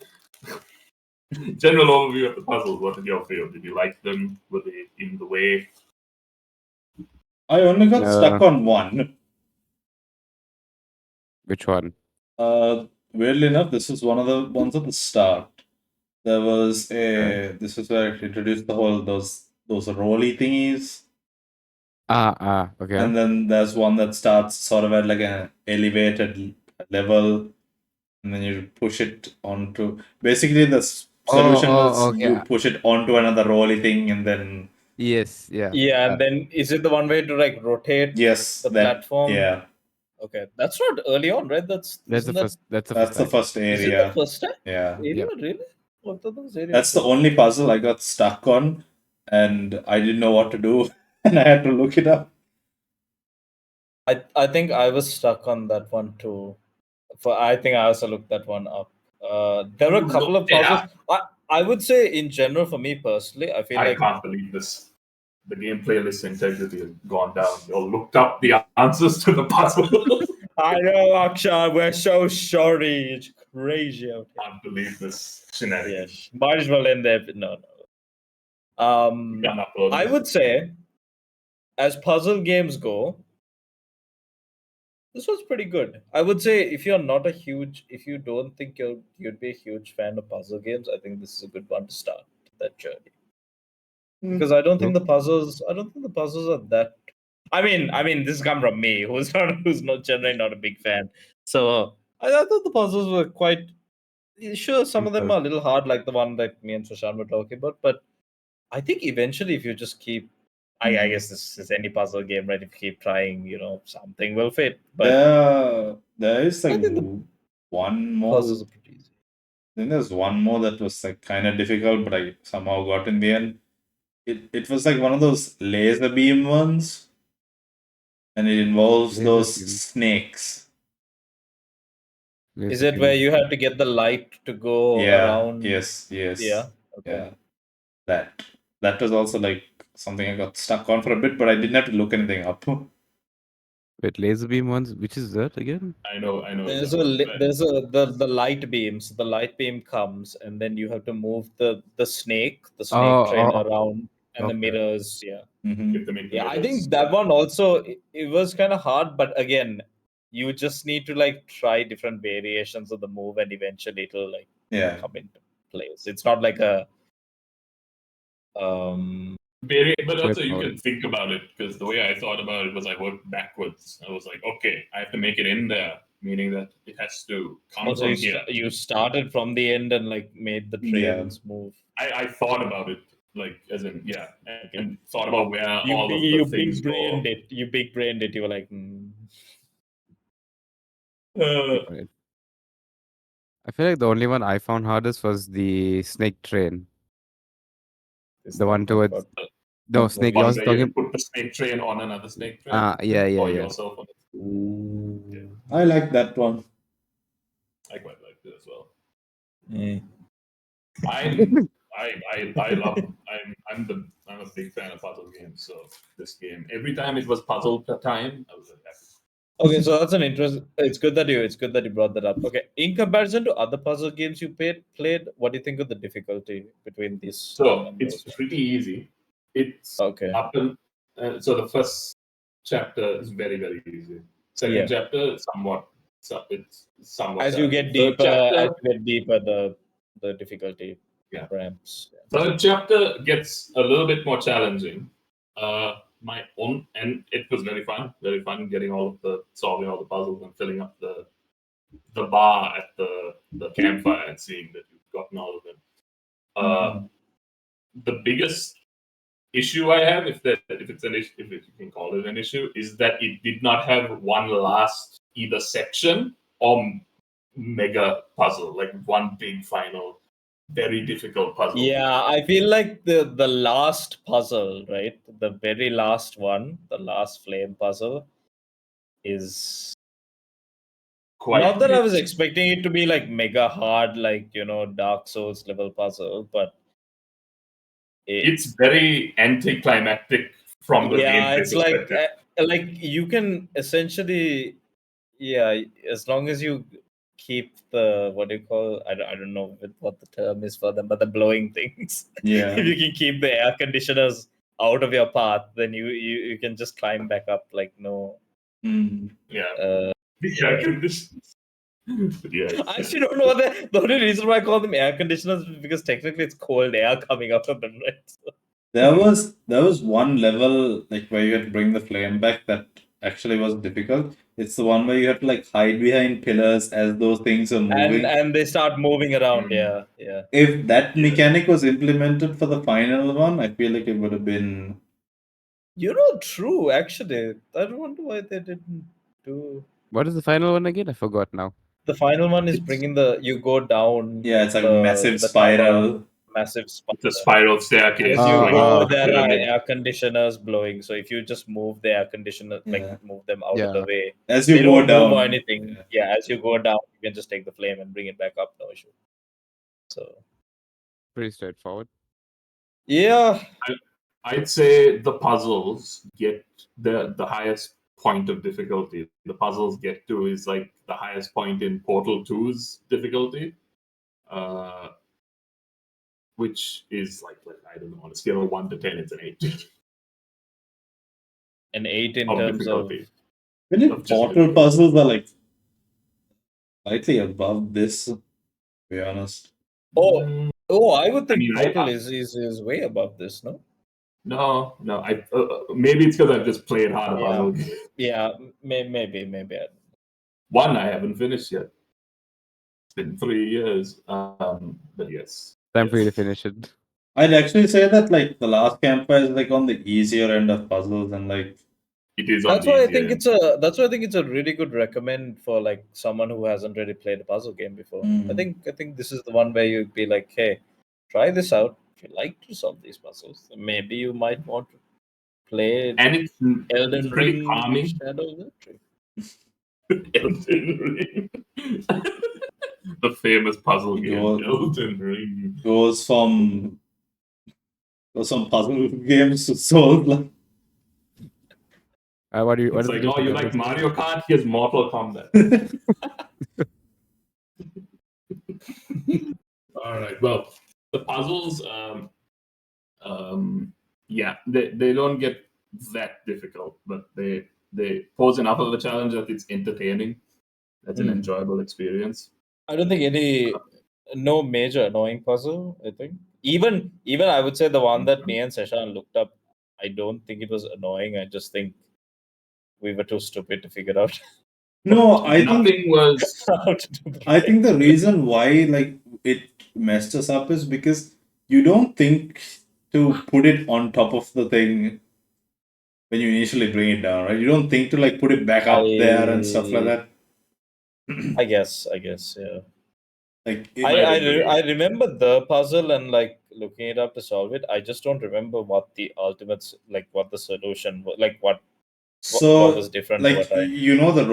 General overview of the puzzles. What did you all feel? Did you like them? Were they in the way? I only got stuck on one. Which one? Weirdly enough, this is one of the ones at the start. There was this is where it introduced the whole those rolly thingies. Okay. And then there's one that starts sort of at like an elevated level, and then you push it onto. Basically, the solution was okay. you push it onto another rolly thing, and then Yes, yeah. Yeah, and then is it the one way to like rotate yes, the that platform? yeah, Okay, that's not early on, right? That's the isn't that- first. That's the that's first. the time. first Is it area. the first time? Yeah, Area, Yep. really? I thought that was area that's the two. only puzzle I got stuck on, and I didn't know what to do, and I had to look it up. I think I was stuck on that one too. I think I also looked that one up. There were a couple of puzzles. I would say in general, for me personally, I feel I like can't believe this. The game playlist integrity has gone down. You all looked up the answers to the puzzle. I know, Akshay, we're so sorry. It's crazy out here. Can't believe this shenanigans. Yes, might as well end there. No. I would say, as puzzle games go, this was pretty good. I would say if you don't think you'd be a huge fan of puzzle games, I think this is a good one to start that journey. Because I don't think the puzzles are that. I mean, this come from me, who's not generally not a big fan. So I thought the puzzles were quite. Sure, some of them are a little hard, like the one that me and Sushan were talking about. But I think eventually, if you just keep, I guess this is any puzzle game, right? If you keep trying, something will fit. But there is like I think one more. puzzles are pretty easy. I think there's one more that was like kind of difficult, but I somehow got in the end. it was like one of those laser beam ones, and it involves Laser those beam. snakes. Is it where you have to get the light to go Yeah. around? Yes. Yeah. Okay. Yeah. That was also like something I got stuck on for a bit, but I didn't have to look anything up. Wait, laser beam ones. Which is that again? I know. There's that. the light beams. The light beam comes, and then you have to move the snake train Oh, around, and the okay. mirrors. Yeah. Mhm. Get them into Yeah, I mirrors. think that one also it was kind of hard, but again, you just need to like try different variations of the move, and eventually it'll like Yeah. come into place. It's not like a But also you Straightforward. can think about it, because the way I thought about it was I worked backwards. I was like, okay, I have to make it in there, meaning that it has to come also from you, here. you started from the end and like made the trains move. I thought about it, like as in and thought about where You all of you the things big brained go. it. You big brained it. You were like, Right. I feel like the only one I found hardest was the snake train. The one towards no What's snake. that? I One was where you talking. put the snake train on another snake train. Yeah. Or yourself on it. Ooh, I like that one. I quite liked it as well. eh. I love. I'm a big fan of puzzle games. So this game, every time it was puzzle time, I was like, happy. Okay, so that's an interest. It's good that you brought that up. Okay, in comparison to other puzzle games you played, what do you think of the difficulty between these one So and it's those? pretty easy. It's Okay. up and so the first chapter is very easy. Second chapter it's somewhat. As you challenging. get Third chapter, the difficulty ramps. Third chapter gets a little bit more challenging. And it was very fun getting solving all the puzzles and filling up the bar at the campfire and seeing that you've gotten all of them. The biggest issue I have, if it's an issue, if you can call it an issue, is that it did not have one last either section or mega puzzle, like one big final, very difficult puzzle. Yeah, I feel like the last puzzle, right? The very last one, the last flame puzzle, is Quite not that I was niche. expecting it to be like mega hard, like Dark Souls level puzzle, but it's very anticlimactic from the gameplay it's perspective. like you can essentially, as long as you keep the what do you call? I don't know what the term is for them, but the blowing things. Yeah. If you can keep the air conditioners out of your path, then you can just climb back up like no. Yeah. The air conditioners. Yeah. I actually don't know the only reason why I call them air conditioners is because technically it's cold air coming out of them, right? So, There was one level like where you had to bring the flame back that actually was difficult. It's the one where you have to like hide behind pillars as those things are moving. and they start moving around. Mm. Yeah. If that mechanic was implemented for the final one, I feel like it would have been. True. Actually, I wonder why they didn't do. What is the final one again? I forgot now. The final one is bringing you go down. Yeah, it's like a massive the spiral. tower, massive spiral. It's a spiral staircase. As you going go, up the there are pyramid. air conditioners blowing. So if you just move the air conditioner, like move them out of the way, As you they go don't down. move or anything. Yeah, as you go down, you can just take the flame and bring it back up. No issue. So Pretty straightforward. yeah, I'd say the puzzles get the highest point of difficulty. The puzzles get to is like the highest point in Portal 2's difficulty, which is like I don't know, on a scale of 1 to 10, it's an 8. An 8 in of terms difficulty. I believe Of just portal difficulty. puzzles are like slightly above this, to be honest. I would think mean, Portal is way above this, no? No. I maybe it's because I've just played harder puzzles. Yeah, maybe. One I haven't finished yet. It's been 3 years. But yes. Time for you to finish it. I'd actually say that like the Last Campfire is like on the easier end of puzzles, and like it is. That's why I think it's a really good recommend for like someone who hasn't really played a puzzle game before. I think this is the one where you'd be like, hey, try this out. if you like to solve these puzzles, then maybe you might want to play And it's Elden pretty Ring calming. Shadow Victory. Elden Ring. The famous puzzle game, Elden Ring. Goes from puzzle games to Souls. What It's is like, the oh, you difference? like Mario Kart? Here's Mortal Kombat. All right. Well, the puzzles, yeah, they don't get that difficult, but they pose enough of a challenge that it's entertaining. That's an enjoyable experience. I don't think no major annoying puzzle. I think even I would say the one that me and Seshan looked up, I don't think it was annoying. I just think we were too stupid to figure out No, I think Nothing was. how to do the I think the thing. reason why like it messed us up is because you don't think to put it on top of the thing when you initially bring it down, right? You don't think to like put it back up there and stuff like that. I guess, yeah. Like I remember the puzzle and like looking it up to solve it. I just don't remember what the what the solution was, like what was different to like what I. you know the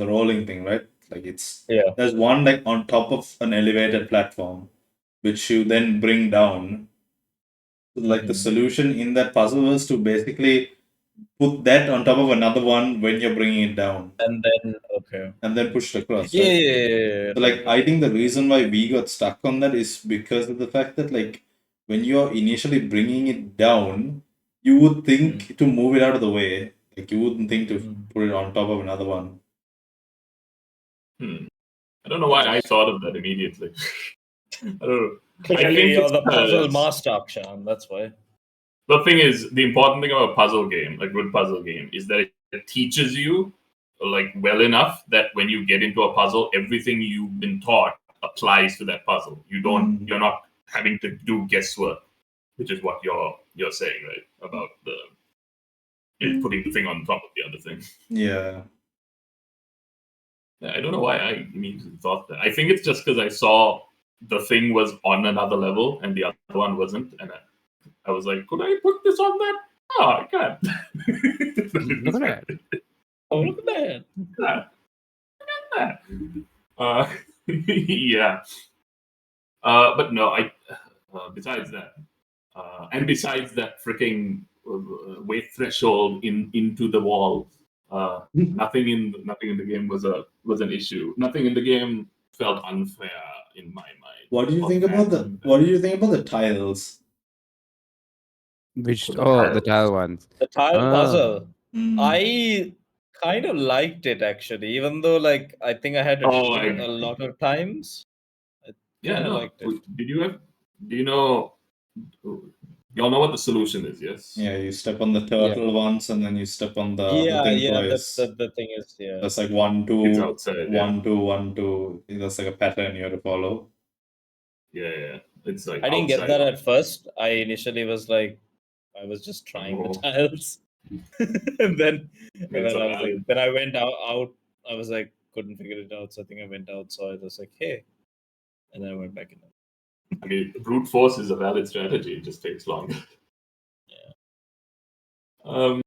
rolling thing, right? Like Yeah. there's one like on top of an elevated platform, which you then bring down. Like the solution in that puzzle was to basically put that on top of another one when you're bringing it down, And then okay. and then push it across. Yeah, Right? yeah. So like I think the reason why we got stuck on that is because of the fact that like when you're initially bringing it down, you would think to move it out of the way. Like you wouldn't think to put it on top of another one. I don't know why I thought of that immediately. I don't know. Clearly, you're it's the puzzle because- master, Akshan. That's why. The thing is, the important thing about a puzzle game, a good puzzle game, is that it teaches you like well enough that when you get into a puzzle, everything you've been taught applies to that puzzle. You're not having to do guesswork, which is what you're saying, right? About putting the thing on top of the other thing. Yeah. I don't know why I immediately thought that. I think it's just because I saw the thing was on another level and the other one wasn't, and I was like, could I put this on that? Oh, I can't. Look at that. Oh, look at that. Yeah. But no, besides that, and besides that freaking weight threshold into the wall, nothing in the game was an issue. Nothing in the game felt unfair in my mind. What do you Or think about the bad. What do you think about the tiles? Which The the tiles. tile ones. The tile Ah. puzzle. I kind of liked it actually, even though like I think I had to do it a lot of times. Yeah, no. Liked it. Do you know? Y'all know what the solution is, yes? Yeah, you step on the turtle once, and then you step on the other thing twice. The thing is, yeah. That's like 1, 2, It's outside, 1, 2, 1, 2. That's like a pattern you have to follow. Yeah. It's like I didn't get outside. that at first. I initially was like, I was just trying the tiles, and then I was like, then I went out. I was like, couldn't figure it out. So I think I went outside. I was like, hey, and then I went back in. I mean, brute force is a valid strategy. It just takes longer. I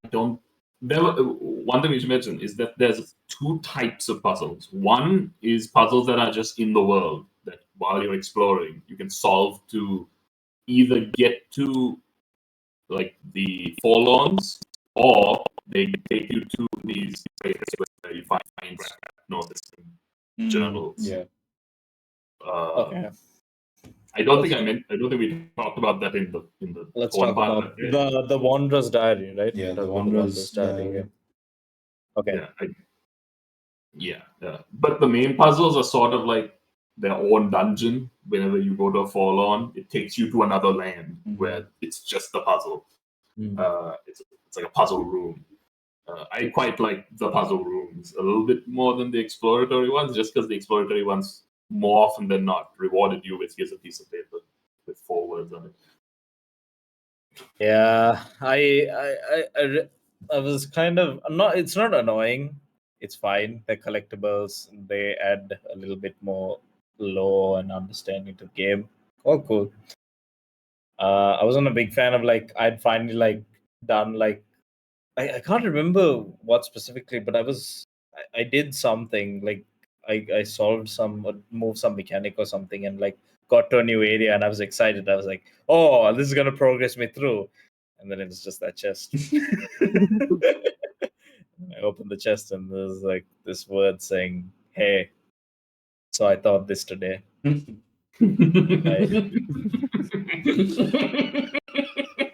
don't. One thing we should mention is that there's two types of puzzles. One is puzzles that are just in the world that while you're exploring, you can solve to either get to like the forlorns, or they take you to these places where you find notes and journals. Yeah. Okay. I don't think we talked about that in the. Let's talk about the Wanderer's Diary, right? Yeah, the Wanderer's Diary. Diary. Okay. Yeah. But the main puzzles are sort of like their own dungeon. Whenever you go to a forlorn, it takes you to another land where it's just the puzzle. It's like a puzzle room. I quite like the puzzle rooms a little bit more than the exploratory ones, just because the exploratory ones more often than not rewarded you with here's a piece of paper with 4 words on it. Yeah, I was kind of not. It's not annoying. It's fine. They're collectibles. They add a little bit more lore and understanding to the game. Oh, cool. I wasn't a big fan of like I'd finally like done like I can't remember what specifically, but I did something like I solved some or moved some mechanic or something and like got to a new area and I was excited. I was like, oh, this is gonna progress me through. And then it was just that chest. I opened the chest and there's like this word saying, "Hey." So I thought this today.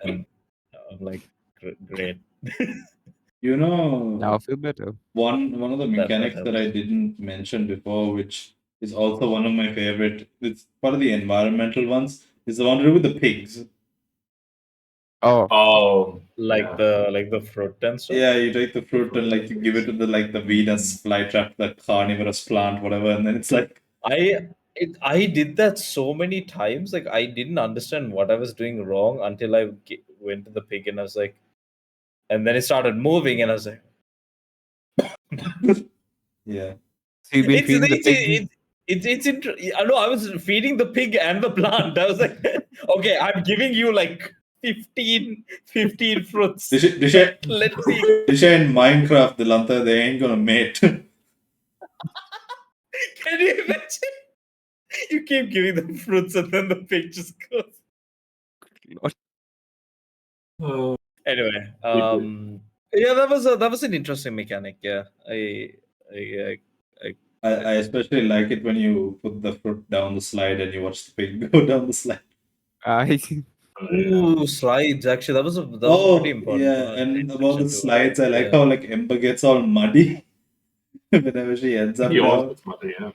And I'm like, great. You know, Now I feel better. one of the That mechanics that I helps. didn't mention before, which is also one of my favorite, it's part of the environmental ones, is the one to do with the pigs. Oh, Oh, Like the fruit and stuff. Yeah, you take the fruit and like you give it to the like the Venus flytrap, that carnivorous plant, whatever, and then it's like I did that so many times. Like I didn't understand what I was doing wrong until I went to the pig and I was like, and then it started moving and I was like, yeah. so you've been it's feeding the it's pig? I know I was feeding the pig and the plant. I was like, okay, I'm giving you like 15 fruits. Disha Let's see. in Minecraft, the Lanta, they ain't gonna mate. Can you imagine? You keep giving them fruits and then the pig just goes. Anyway, yeah, that was an interesting mechanic. Yeah, I I especially like it when you put the fruit down the slide and you watch the pig go down the slide. I Ooh, slides. Actually, that was a pretty Oh, important yeah, and about the invention too. slides, I like Yeah. how like Ember gets all muddy whenever she ends up he always down. puts mother, yeah.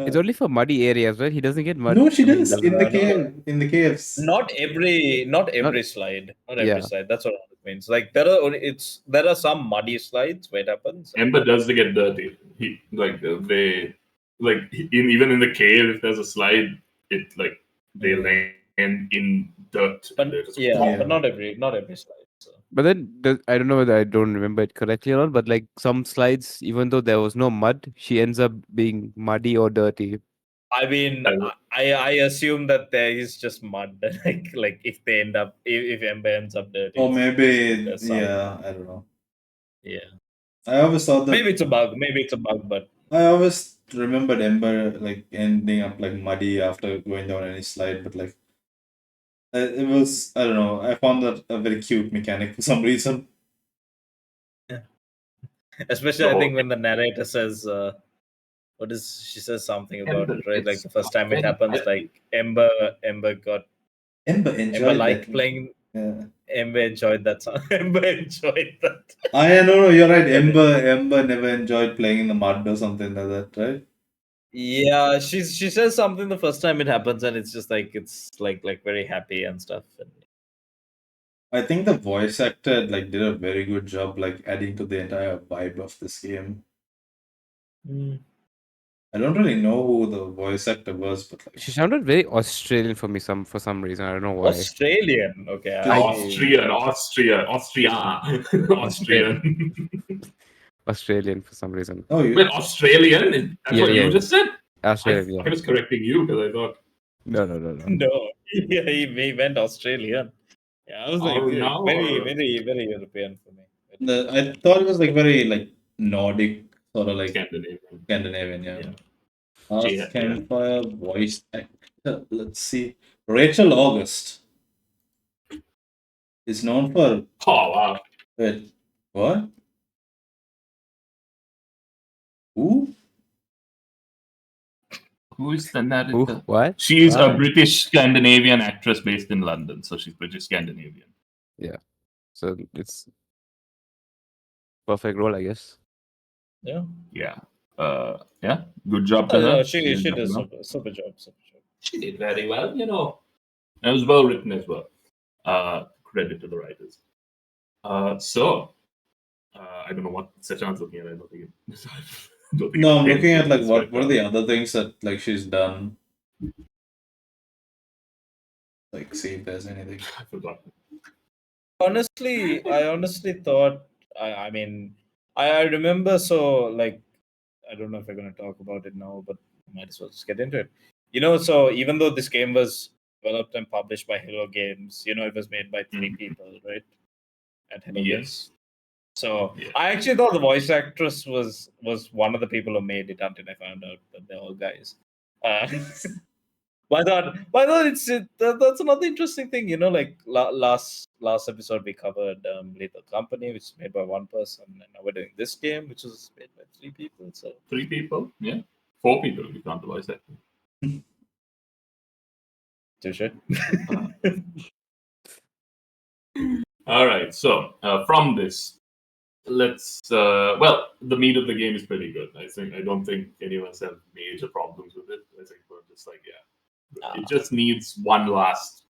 it's only for muddy areas, right? He doesn't get mud. No, she I mean, does doesn't. in the No, cave, in the caves. not every Not slide. Not yeah. every slide. That's what it means. Like there are some muddy slides where it happens. Ember does to get dirty. He like they like even in the cave if there's a slide, it like they land in dirt. But They're just yeah, Yeah. but not every slide. So. But then I don't know whether I don't remember it correctly or not. But like some slides, even though there was no mud, she ends up being muddy or dirty. I mean, I assume that there is just mud. Like if they end up if Ember ends up dirty. Or maybe, there's some- yeah, I don't know. Yeah. I always thought that. Maybe it's a bug. But I always remembered Ember like ending up like muddy after going down any slide, but like it was, I don't know. I found that a very cute mechanic for some reason. especially I think when the narrator says she says something about Ember it, right? Like gets the first time it fed happens, by like Ember Ember enjoyed liked that. playing. Yeah. Ember enjoyed that song. Ember enjoyed that. No, you're right. Ember never enjoyed playing in the mud or something like that, right? Yeah, she says something the first time it happens, and it's just like it's like very happy and stuff. And I think the voice actor like did a very good job like adding to the entire vibe of this game. I don't really know who the voice actor was, but like She sounded very Australian for me for some reason. I don't know why. Australian, okay. Austrian. Australian for some reason. oh, Wait, Australian? That's Yeah, what yeah, you yeah. just said? Australian, I yeah. was correcting you because I thought No. No, yeah, he meant Australian. Yeah, I was like no. very European for me. I thought it was like very like Nordic, sort of like Scandinavian. yeah. Yeah. Last Campfire voice actor. Let's see. Rachel August is known for. Oh wow. Wait, what? Who? Who is the narrator? Who? What? She's a Wow. British Scandinavian actress based in London, so she's British Scandinavian. So it's perfect role, I guess. Yeah. Yeah. Yeah. Good job to her. She did did very well. super job. She did very well, you know. It was well written as well. Credit to the writers. I don't know what Sachan's looking at. I don't think it. No, I'm looking at like what are the other things that like she's done. Like, see if there's anything. I forgot. I honestly thought I mean I remember so like I don't know if we're gonna talk about it now, but might as well just get into it. So even though this game was developed and published by Hello Games, it was made by 3 people, right? At Hello Games. Yes. So Yeah. I actually thought the voice actress was one of the people who made it until I found out that they're all guys. But I thought that's another interesting thing. Like last episode we covered Lethal Company, which is made by 1 person, and now we're doing this game, which is made by 3 people. So 3 people? Yeah. 4 people if you count the voice actor. touche. All right. So from this, let's. Well, the meat of the game is pretty good. I don't think anyone's have major problems with it. I think we're just like, yeah, it just needs one last.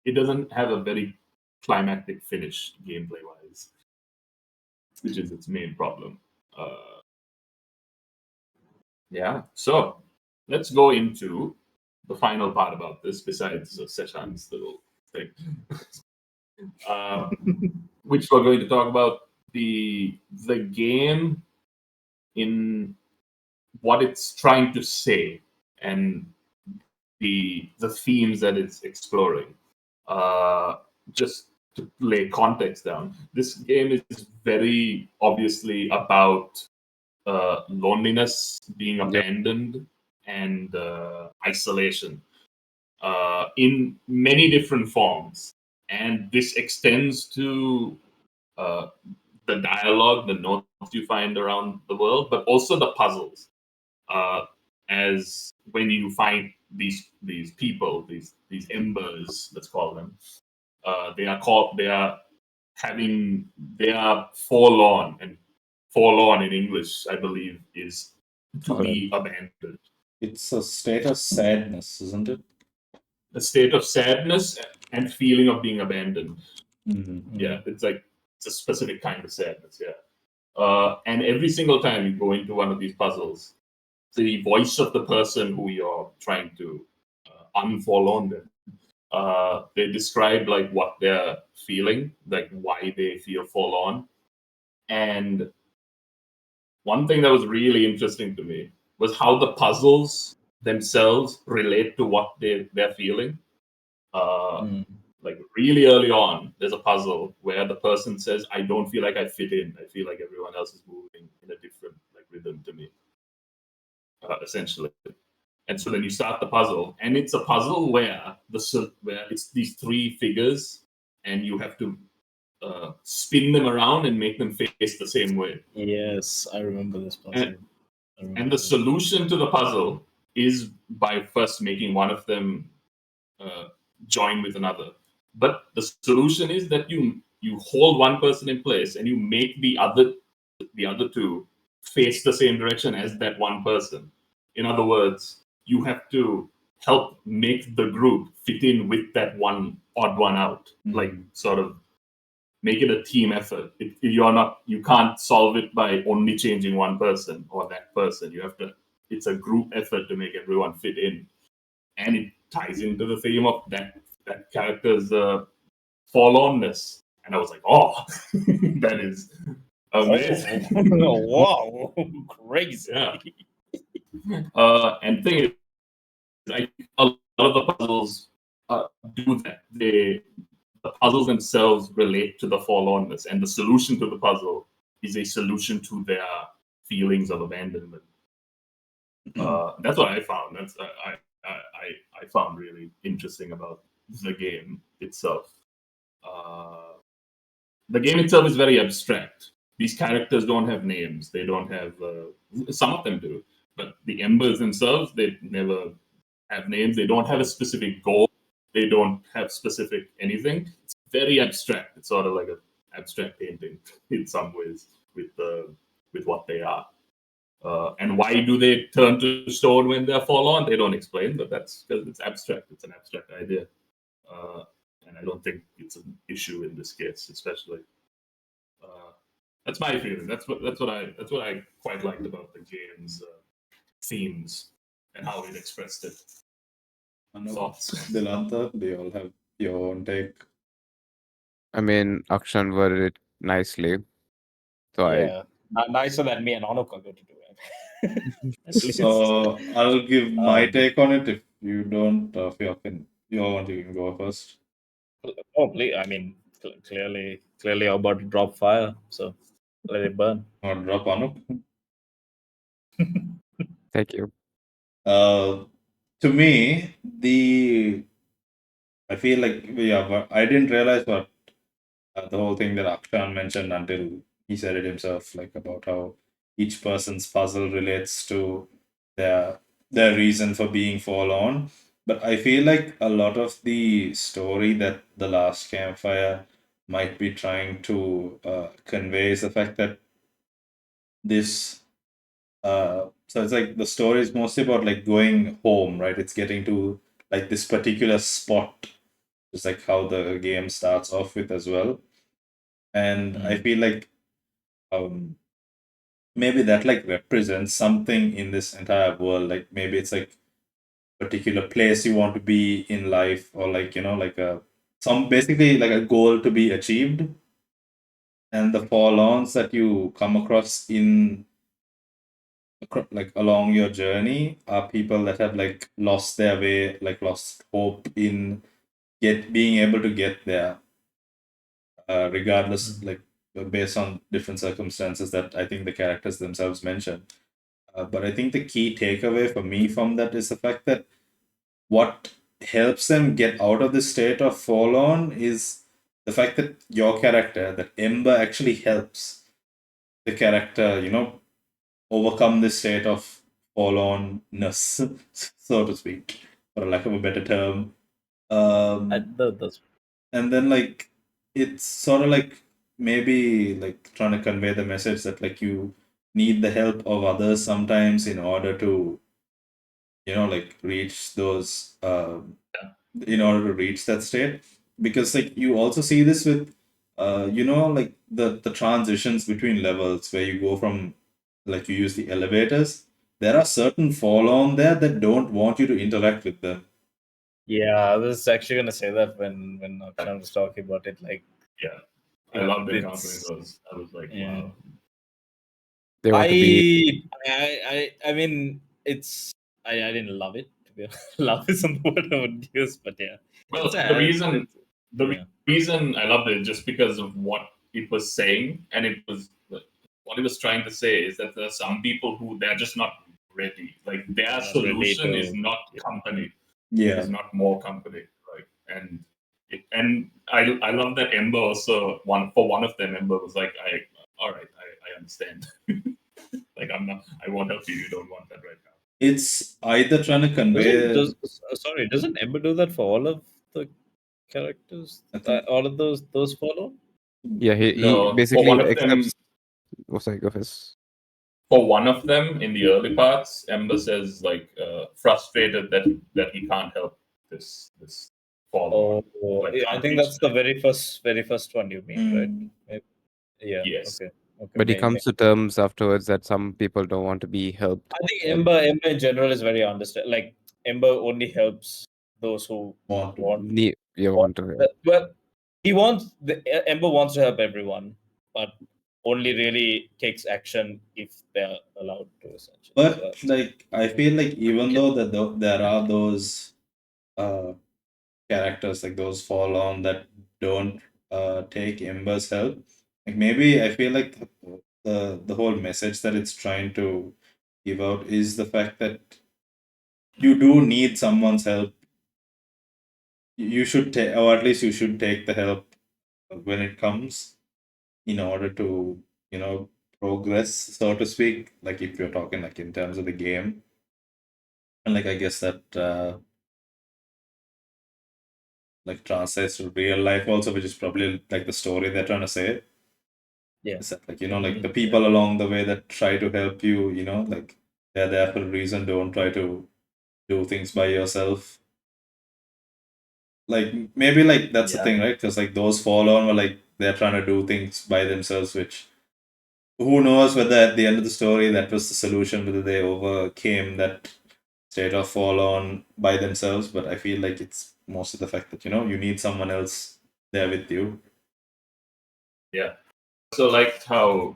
It doesn't have a very climactic finish gameplay wise, which is its main problem. Yeah. So let's go into the final part about this, besides Seshan's little thing. Which we're going to talk about the game in what it's trying to say and the themes that it's exploring. Just to lay context down, this game is very obviously about loneliness, being abandoned, and isolation in many different forms. And this extends to the dialogue, the notes you find around the world, but also the puzzles. As when you find these people, these embers, let's call them, they are forlorn, and forlorn in English, I believe, is to be abandoned. It's a state of sadness, isn't it? A state of sadness and feeling of being abandoned. Mm-hmm. Yeah, it's a specific kind of sadness. Yeah. And every single time you go into one of these puzzles, the voice of the person who you're trying to unforlorn them, they describe like what they're feeling, like why they feel forlorn. And one thing that was really interesting to me was how the puzzles themselves relate to what they're feeling. Like really early on, there's a puzzle where the person says, "I don't feel like I fit in. I feel like everyone else is moving in a different rhythm to me." Essentially, and so then you start the puzzle, and it's a puzzle where it's these 3 figures, and you have to spin them around and make them face the same way. Yes, I remember this puzzle. And the solution to the puzzle is by first making one of them join with another. But the solution is that you hold one person in place and you make the other 2 face the same direction as that one person. In other words, you have to help make the group fit in with that one odd one out. Like sort of make it a team effort. You can't solve it by only changing one person or that person. You have to. It's a group effort to make everyone fit in, and it ties into the theme of that character's forlornness. And I was like, oh, that is amazing. Wow, crazy. Yeah. And thing is, a lot of the puzzles do that. The puzzles themselves relate to the forlornness, and the solution to the puzzle is a solution to their feelings of abandonment. That's what I found. That's I found really interesting about the game itself. The game itself is very abstract. These characters don't have names. They don't have. Some of them do, but the embers themselves, they never have names. They don't have a specific goal. They don't have specific anything. It's very abstract. It's sort of like an abstract painting in some ways with what they are. And why do they turn to stone when they're forlorn? They don't explain, but that's because it's abstract. It's an abstract idea, and I don't think it's an issue in this case, especially. That's my feeling. That's what I quite liked about the game's themes and how it expressed it. Thoughts? Dilanta, they all have your own take. I mean, Akshan worded it nicely. So Yeah, nicer than me and Anuk are going to do it. At least. So I'll give my Um, take on it if you don't. If you all want to go first. Probably. I mean, clearly, I'm about to drop fire. So let it burn. Or drop Anup. Thank you. To me, I feel like but I didn't realize what the whole thing that Akshan mentioned until he said it himself, like about how each person's puzzle relates to their reason for being forlorn. But I feel like a lot of the story that the Last Campfire might be trying to convey is the fact that this so it's like the story is mostly about like going home, right? It's getting to like this particular spot, just like how the game starts off with as well. And I feel like um maybe that like represents something in this entire world. Like maybe it's like particular place you want to be in life, or like like some basically like a goal to be achieved. And the forlorns that you come across in like along your journey are people that have like lost their way, like lost hope in being able to get there, regardless, like based on different circumstances that I think the characters themselves mention. But I think the key takeaway for me from that is the fact that what helps them get out of this state of forlorn is the fact that your character, that Ember, actually helps the character, overcome this state of forlornness, so to speak, for lack of a better term. That's And then like it's sort of like maybe like trying to convey the message that like you need the help of others sometimes in order to like reach those in order to reach that state, because like you also see this with like the transitions between levels where you go from, like, you use the elevators. There are certain forlorn there that don't want you to interact with them. I was actually gonna say that when Akshan was talking about it, like Yeah, I loved it's- encountering those. I was like, yeah. wow. They want to be. I mean, I didn't love it. To be honest. Love isn't the word I would use, but yeah. Well, It's the reason it's- the yeah. reason I loved it just because of what it was saying, and it was what it was trying to say is that there are some people who they're just not ready. Like their Not solution ready is to- not company, Yeah. is not more company, right? And I love that Ember also one of them. Ember was like, all right, I understand. Like I want help you. You don't want that right now. It's either trying to convey. Sorry, doesn't Ember do that for all of the characters? I think All of those follow? Yeah, he No, for basically one of accepts. them, Oh, sorry, go first. for one of them in the early parts, Ember says like frustrated that he can't help this fall. Like, I can't think reach that's the very first one you mean, right? Mm. Yeah. Yes. Okay. But he May- comes to terms afterwards that some people don't want to be helped. I think Ember in general is very understand. Like Ember only helps those who Want to. want. You want to. Well, Ember wants to help everyone, but only really takes action if they're allowed to. Essentially, But like I feel like even though that there are those uh characters, like those forlorn, that don't take Ember's help, like maybe I feel like the whole message that it's trying to give out is the fact that you do need someone's help. You should take, or at least you should take the help when it comes, in order to progress, so to speak, like if you're talking like in terms of the game. And like I guess that like translates to real life also, which is probably like the story they're trying to say. yeah. Is that like like the people along the way that try to help you, like they're there for a reason. Don't try to do things by yourself. Like maybe like that's the Yeah. thing, right? Because like those forlorn were like they're trying to do things by themselves, which who knows whether at the end of the story that was the solution, whether they overcame that state of forlorn by themselves. But I feel like it's most of the fact that you need someone else there with you. Yeah. So liked how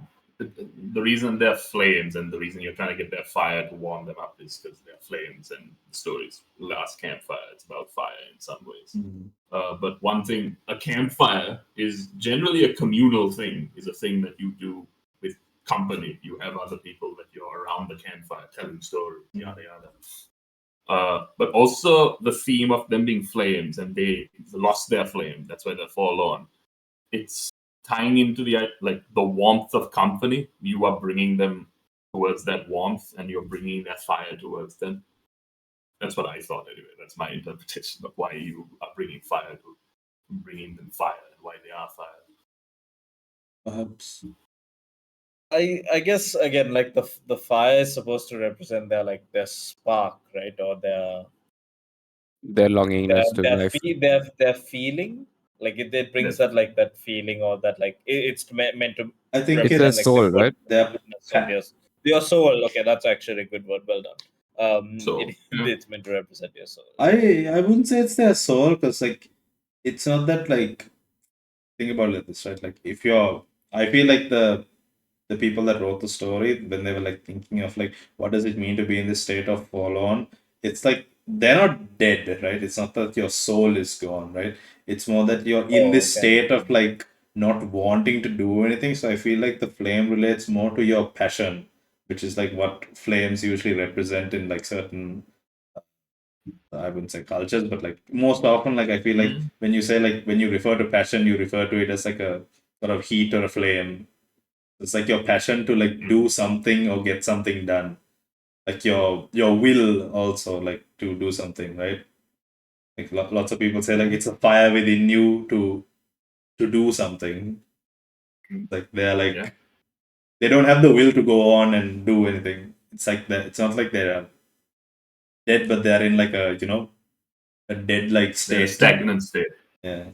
the reason they're flames and the reason you're trying to get their fire to warm them up is because they're flames, and the story's Last Campfire. It's about fire in some ways. But one thing, a campfire is generally a communal thing, is a thing that you do with company. You have other people that you're around the campfire telling stories, yada yada. But also the theme of them being flames, and they lost their flame. That's why they're forlorn. It's tying into the warmth of company. You are bringing them towards that warmth, and you're bringing that fire towards them. That's what I thought anyway. That's my interpretation of why you are bringing fire to bringing them fire and why they are fire. Perhaps. I guess again, like the fire is supposed to represent their spark, right, or Their longingness to life. their feeling. Like it brings that feeling, or that it's meant to. I think It's represent, their soul, right? Their goodness of your soul. Okay, that's actually a good word. Well done. So, It's meant to represent your soul. I wouldn't say it's their soul, because it's not that think about it like this, right? Like if I feel like the people that wrote the story, when they were thinking of what does it mean to be in this state of forlorn, it's they're not dead, right? It's not that your soul is gone, right? It's more that you're in this state of not wanting to do anything. So I feel like the flame relates more to your passion, which is what flames usually represent in certain, I wouldn't say cultures, but most often, I feel when you say when you refer to passion, you refer to it as a sort of heat or a flame. It's your passion to do something or get something done. Your will also to do something, right? Lots of people say it's a fire within you to do something. They're they don't have the will to go on and do anything. It's that it's not they're dead, but they're in a dead state. Stagnant state. Yeah.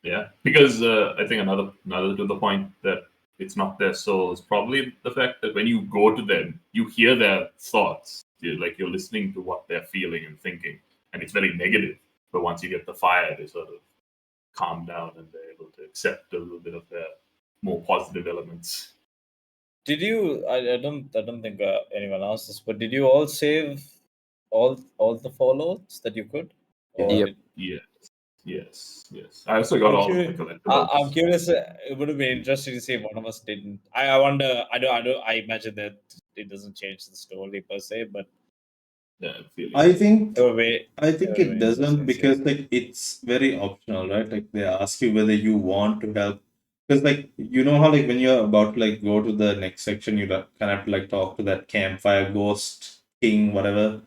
Yeah, because I think another to the point that it's not their soul is probably the fact that when you go to them, you hear their thoughts. You're listening to what they're feeling and thinking, and it's very negative. But once you get the fire, they sort of calm down and they're able to accept a little bit of their more positive elements. Did you? I don't think anyone asked this, but did you all save all the fallouts that you could? Or Yep. Yes. I also got all of the collectibles. I'm curious. It would have been interesting to see if one of us didn't. I wonder. I don't. I imagine that it doesn't change the story per se, but yeah, I think it it doesn't, because it's very optional, right? They ask you whether you want to help, because how when you're about to go to the next section, you kind of have to talk to that campfire ghost king, whatever,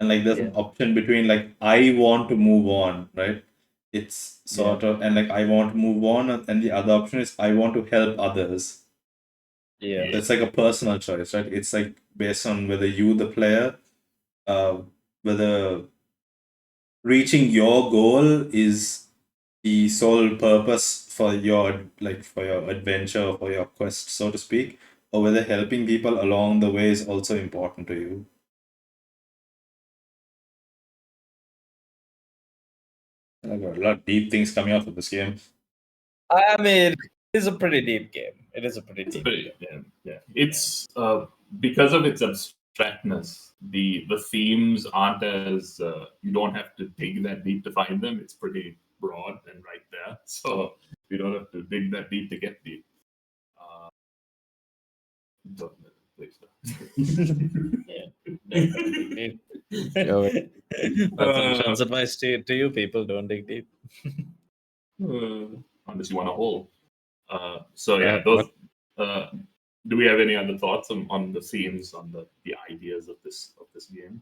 and there's an option between I want to move on, right? It's sort of, and I want to move on, and the other option is I want to help others. Yeah, It's a personal choice, right? It's based on whether you, the player, whether reaching your goal is the sole purpose for your adventure, for your quest, so to speak, or whether helping people along the way is also important to you. I've got a lot of deep things coming out of this game. I mean, it is a pretty deep game. It is a pretty deep game. Yeah. It's because of its abstractness. The themes aren't as you don't have to dig that deep to find them. It's pretty broad and right there, so you don't have to dig that deep to get deep. That's advice to you people: don't dig deep. Unless you want a hole. So yeah, those. Do we have any other thoughts on the themes, on the ideas of this game?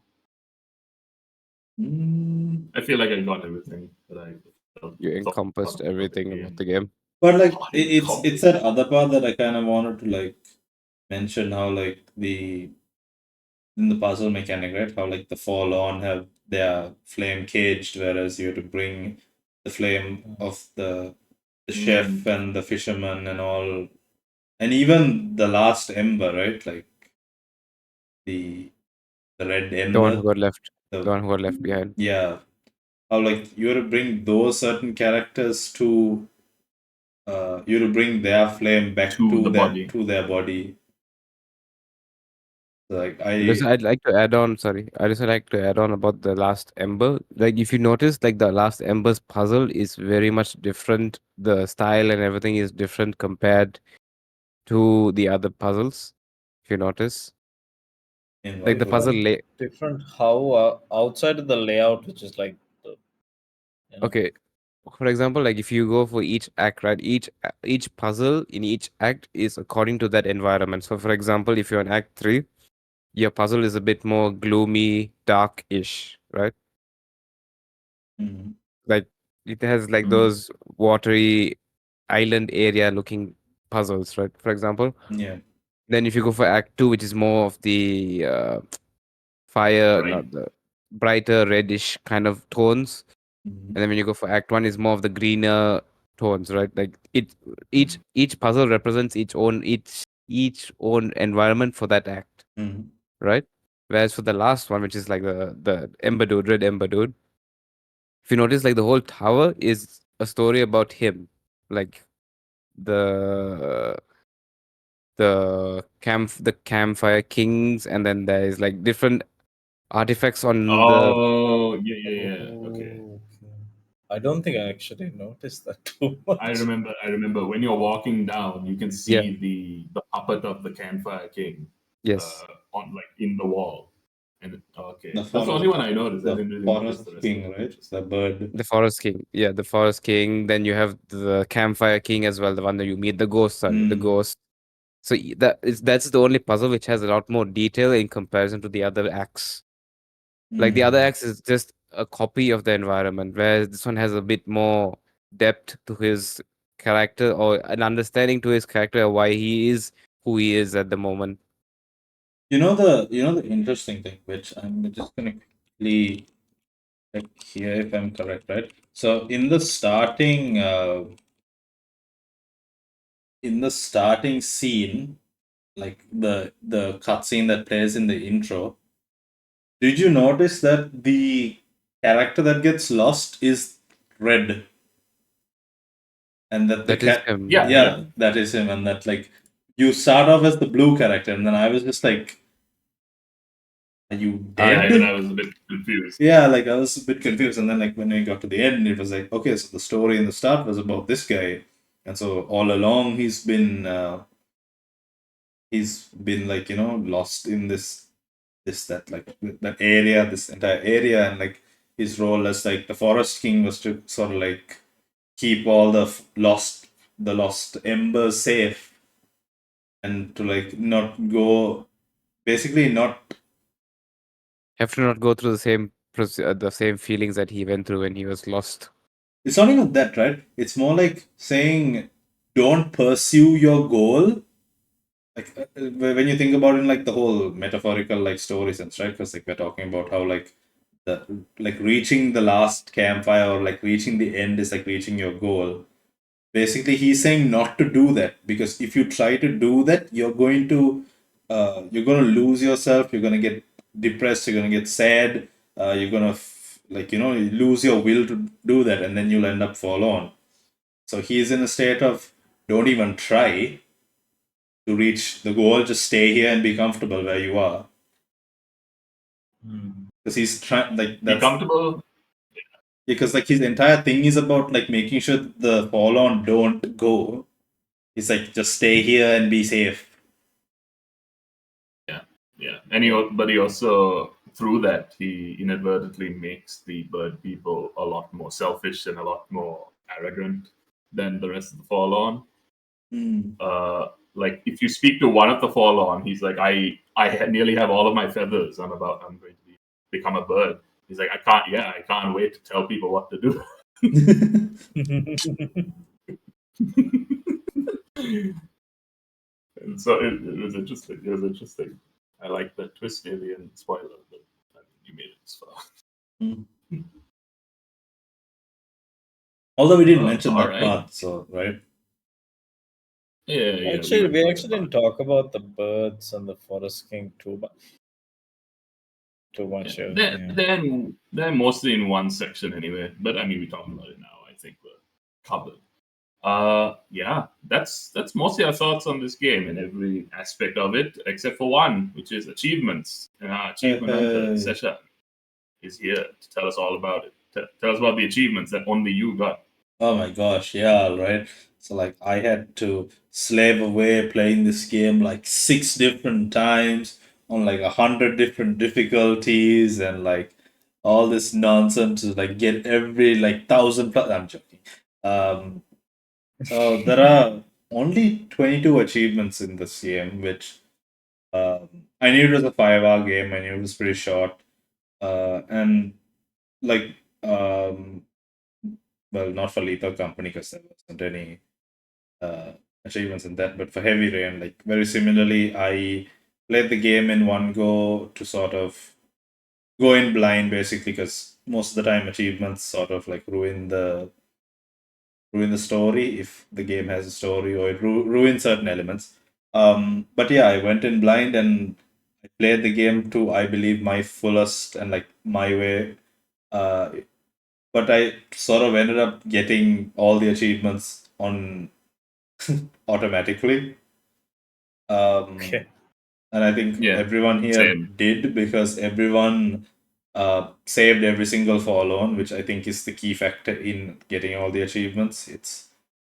I feel like I got everything that I felt. You encompassed everything about the game. But it's that other part that I kind of wanted to mention, how in the puzzle mechanic, right? How the forlorn have their flame caged, whereas you have to bring the flame of the chef and the fisherman and all, and even the last ember, right? The red ember. The one who got left. The one who got left behind. Yeah. How you have to bring those certain characters to you to bring their flame back To to the body. their body. Like I'd like to add on. Sorry, I just like to add on about the last Ember. Like, if you notice, like the last Ember's puzzle is very much different. The style and everything is different compared to the other puzzles. If you notice, in like the what puzzle way? Different how outside of the layout, which is like the Okay, for example, like if you go for each act, right? Each puzzle in each act is according to that environment. So, for example, if you're in Act 3, your puzzle is a bit more gloomy, dark-ish, right? Mhm. Like it has like Mhm. those watery island area looking puzzles, right? For example. Yeah. Then if you go for Act 2, which is more of the fire, Right. not the brighter reddish kind of tones. Mhm. And then when you go for Act 1 is more of the greener tones, right? Like each puzzle represents each own environment for that act, Mhm. right? Whereas for the last one, which is like the Ember Dude, Red Ember Dude, if you notice, like the whole tower is a story about him, like the the campfire kings, and then there is like different artifacts on the. Oh, yeah. Okay. Okay. I don't think I actually noticed that too much. I remember when you're walking down, you can Yeah. see the puppet of the Campfire King Yes, on like in the wall. And okay, The that's the forest, only one I noticed. I the didn't really notice forest the rest of king, it. right? It's the bird. the forest king. Yeah, the forest king. Then you have the campfire king as well, the one that you meet, the ghost. Sorry, the Mm. ghost. So that's the only puzzle which has a lot more detail in comparison to the other acts. Like the other Mm. acts is just a copy of the environment, whereas this one has a bit more depth to his character, or an understanding to his character of why he is who he is at the moment. You know the interesting thing, which I'm just gonna quickly check here if I'm correct, right? So in the starting scene, like the cutscene that plays in the intro, did you notice that the character that gets lost is red, and that the That is cat, him. yeah, that is him, and that like you start off as the blue character, and then I was just like, are you Even I dead? was a bit confused. Yeah, like I was a bit confused, and then like when we got to the end, it was like, okay, so the story in the start was about this guy, and so all along he's been like lost in this that like that area, this entire area, and like his role as like the forest king was to sort of like keep all the lost embers safe, and to like not go, basically not. Have to not go through the same feelings that he went through when he was lost. It's not even that, right? It's more like saying, don't pursue your goal. Like when you think about it in like the whole metaphorical like story sense, right? Because like we're talking about how like the like reaching the last campfire or like reaching the end is like reaching your goal. Basically, he's saying not to do that, because if you try to do that, you're going to lose yourself. You're going to get depressed. You're going to get sad. You're going to like lose your will to do that, and then you'll end up forlorn. So he's in a state of don't even try to reach the goal. Just stay here and be comfortable where you are, because he's trying like Be that's comfortable. because like his entire thing is about like making sure the forlorn don't go. He's like just stay here and be safe. Yeah, and but he also through that he inadvertently makes the bird people a lot more selfish and a lot more arrogant than the rest of the Forlorn. Mm. Like if you speak to one of the Forlorn, he's like, nearly have all of my feathers. I'm going to become a bird. He's like, I can't wait to tell people what to do. And so it was interesting. It was interesting. I like that twist, alien spoiler, but you made it this far. Mm. Although we didn't Oh, mention all that right. part, so right. Yeah. Actually, we went actually didn't talk about the birds and the forest king too much. They're mostly in one section anyway. But I mean, we talked about it now. I think we're covered. Yeah, that's mostly our thoughts on this game and every aspect of it, except for one, which is achievements. And our achievement hunter, Sesha, is here to tell us all about it. Tell us about the achievements that only you got. Oh my gosh, yeah, right. So like I had to slave away playing this game like 6 different times on like 100 different difficulties and like all this nonsense to like get every like 1,000 plus. I'm joking. Um, so there are only 22 achievements in this game, which I knew it was a 5 hour game. I knew it was pretty short, and like well, not for Lethal Company because there wasn't any uh, achievements in that. But for Heavy Rain, like very similarly, I played the game in one go to sort of go in blind, basically, because most of the time achievements sort of like ruin the story if the game has a story, or it ruins certain elements. But yeah, I went in blind and I played the game to, I believe, my fullest and like my way. Uh, but I sort of ended up getting all the achievements on automatically. Okay. And I think Yeah, everyone here same. did because everyone saved every single FORLON, which I think is the key factor in getting all the achievements. It's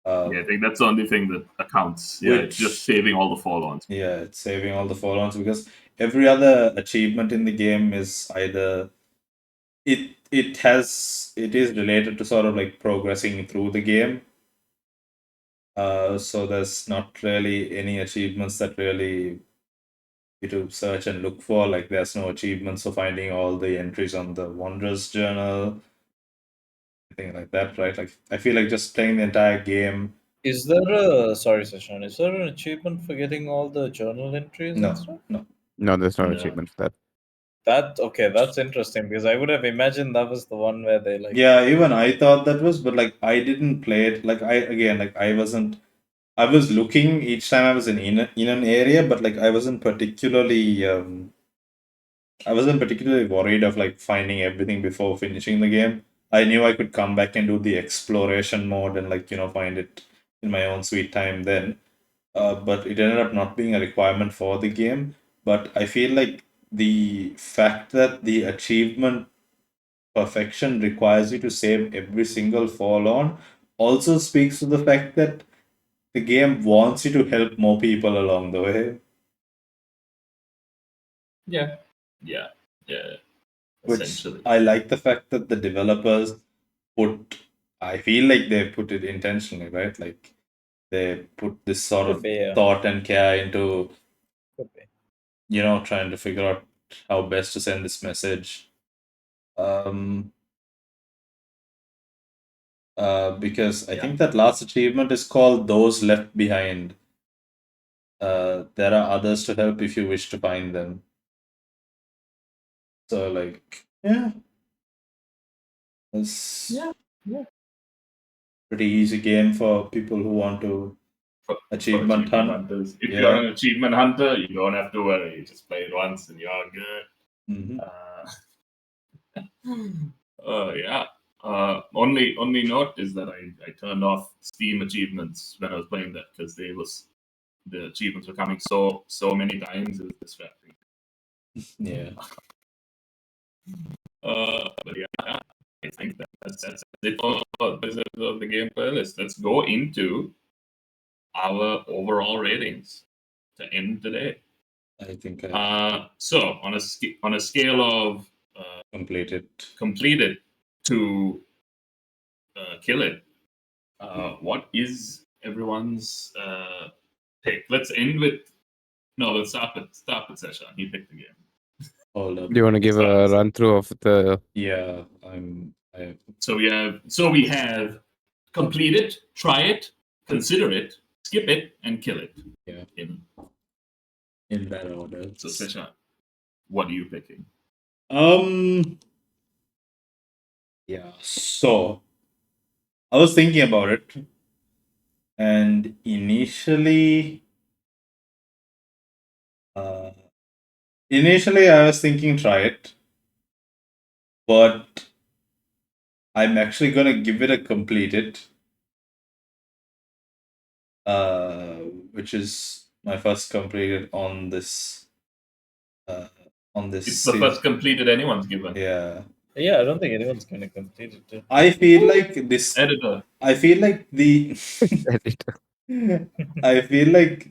Yeah, I think that's the only thing that accounts. Yeah, it's just saving all the FORLONs. Yeah, it's saving all the FORLONs because every other achievement in the game is either it is related to sort of like progressing through the game. So there's not really any achievements that really you to search and look for. Like there's no achievements for finding all the entries on the Wanderer's Journal, anything like that, right? Like I feel like just playing the entire game. Is there a sorry, Seshan? Is there an achievement for getting all the journal entries and stuff? No. No, there's no No. achievement for that. That okay, that's interesting because I would have imagined that was the one where they like. Yeah, even I thought that was, but like I didn't play it. Like I wasn't. I was looking each time I was in an area, but like I wasn't particularly worried of like finding everything before finishing the game. I knew I could come back and do the exploration mode and like find it in my own sweet time then. But it ended up not being a requirement for the game. But I feel like the fact that the achievement perfection requires you to save every single FORLON also speaks to the fact that the game wants you to help more people along the way. Yeah. Which Essentially. I like the fact that the developers I feel like they put it intentionally, right? Like they put this sort Could of be, yeah. thought and care into, Could be. trying to figure out how best to send this message. Because I think that last achievement is called Those Left Behind. There are others to help if you wish to find them. So, like, yeah. It's pretty easy game for people who want to achievement hunt. Hunters. If you're an achievement hunter, you don't have to worry. You just play it once and you're good. Yeah. Only note is that I turned off Steam achievements when I was playing that because the achievements were coming so many times. It was distracting. Yeah. But yeah, I think that's it for the game playlist. Let's go into our overall ratings to end today. I think so on a scale of completed to kill it, what is everyone's pick? Let's end with let's stop with Seshan. He picked the game. Hold up. Do you want to give a run through of the? Yeah, So we have complete it, try it, consider it, skip it, and kill it. Yeah. In that order. So Seshan, what are you picking? Yeah. So I was thinking about it, and initially I was thinking try it, but I'm actually gonna give it a complete it which is my first completed on this. It's the first completed anyone's given. Yeah. Yeah, I don't think anyone's gonna complete it. I feel like this. Editor. I feel like the. I feel like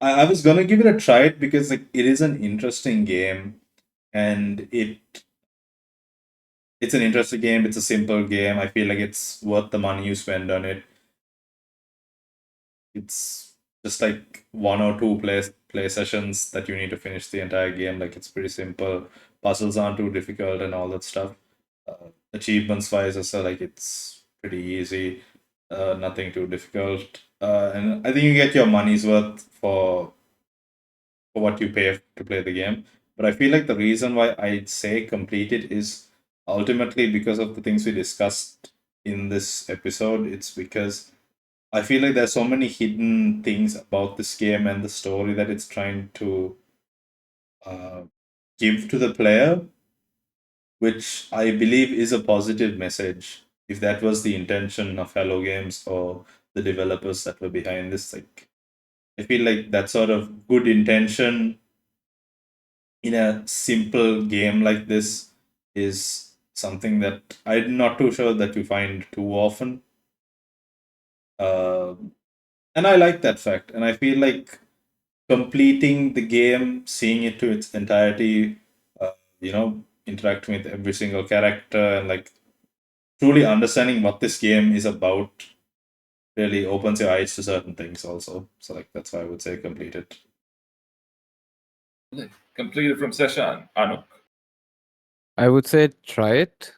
I was gonna give it a try because like it is an interesting game, and it's an interesting game. It's a simple game. I feel like it's worth the money you spend on it. It's just like one or two play sessions that you need to finish the entire game. Like it's pretty simple. Puzzles aren't too difficult and all that stuff. Achievements wise, also like it's pretty easy. Nothing too difficult. And I think you get your money's worth for what you pay to play the game. But I feel like the reason why I'd say complete it is ultimately because of the things we discussed in this episode. It's because I feel like there's so many hidden things about this game and the story that it's trying to give to the player, which I believe is a positive message. If that was the intention of Hello Games or the developers that were behind this, like I feel like that sort of good intention in a simple game like this is something that I'm not too sure that you find too often. And I like that fact. And I feel like completing the game, seeing it to its entirety, interacting with every single character, and like truly understanding what this game is about really opens your eyes to certain things also. So like that's why I would say complete it. Completed from session. Anuk. I would say try it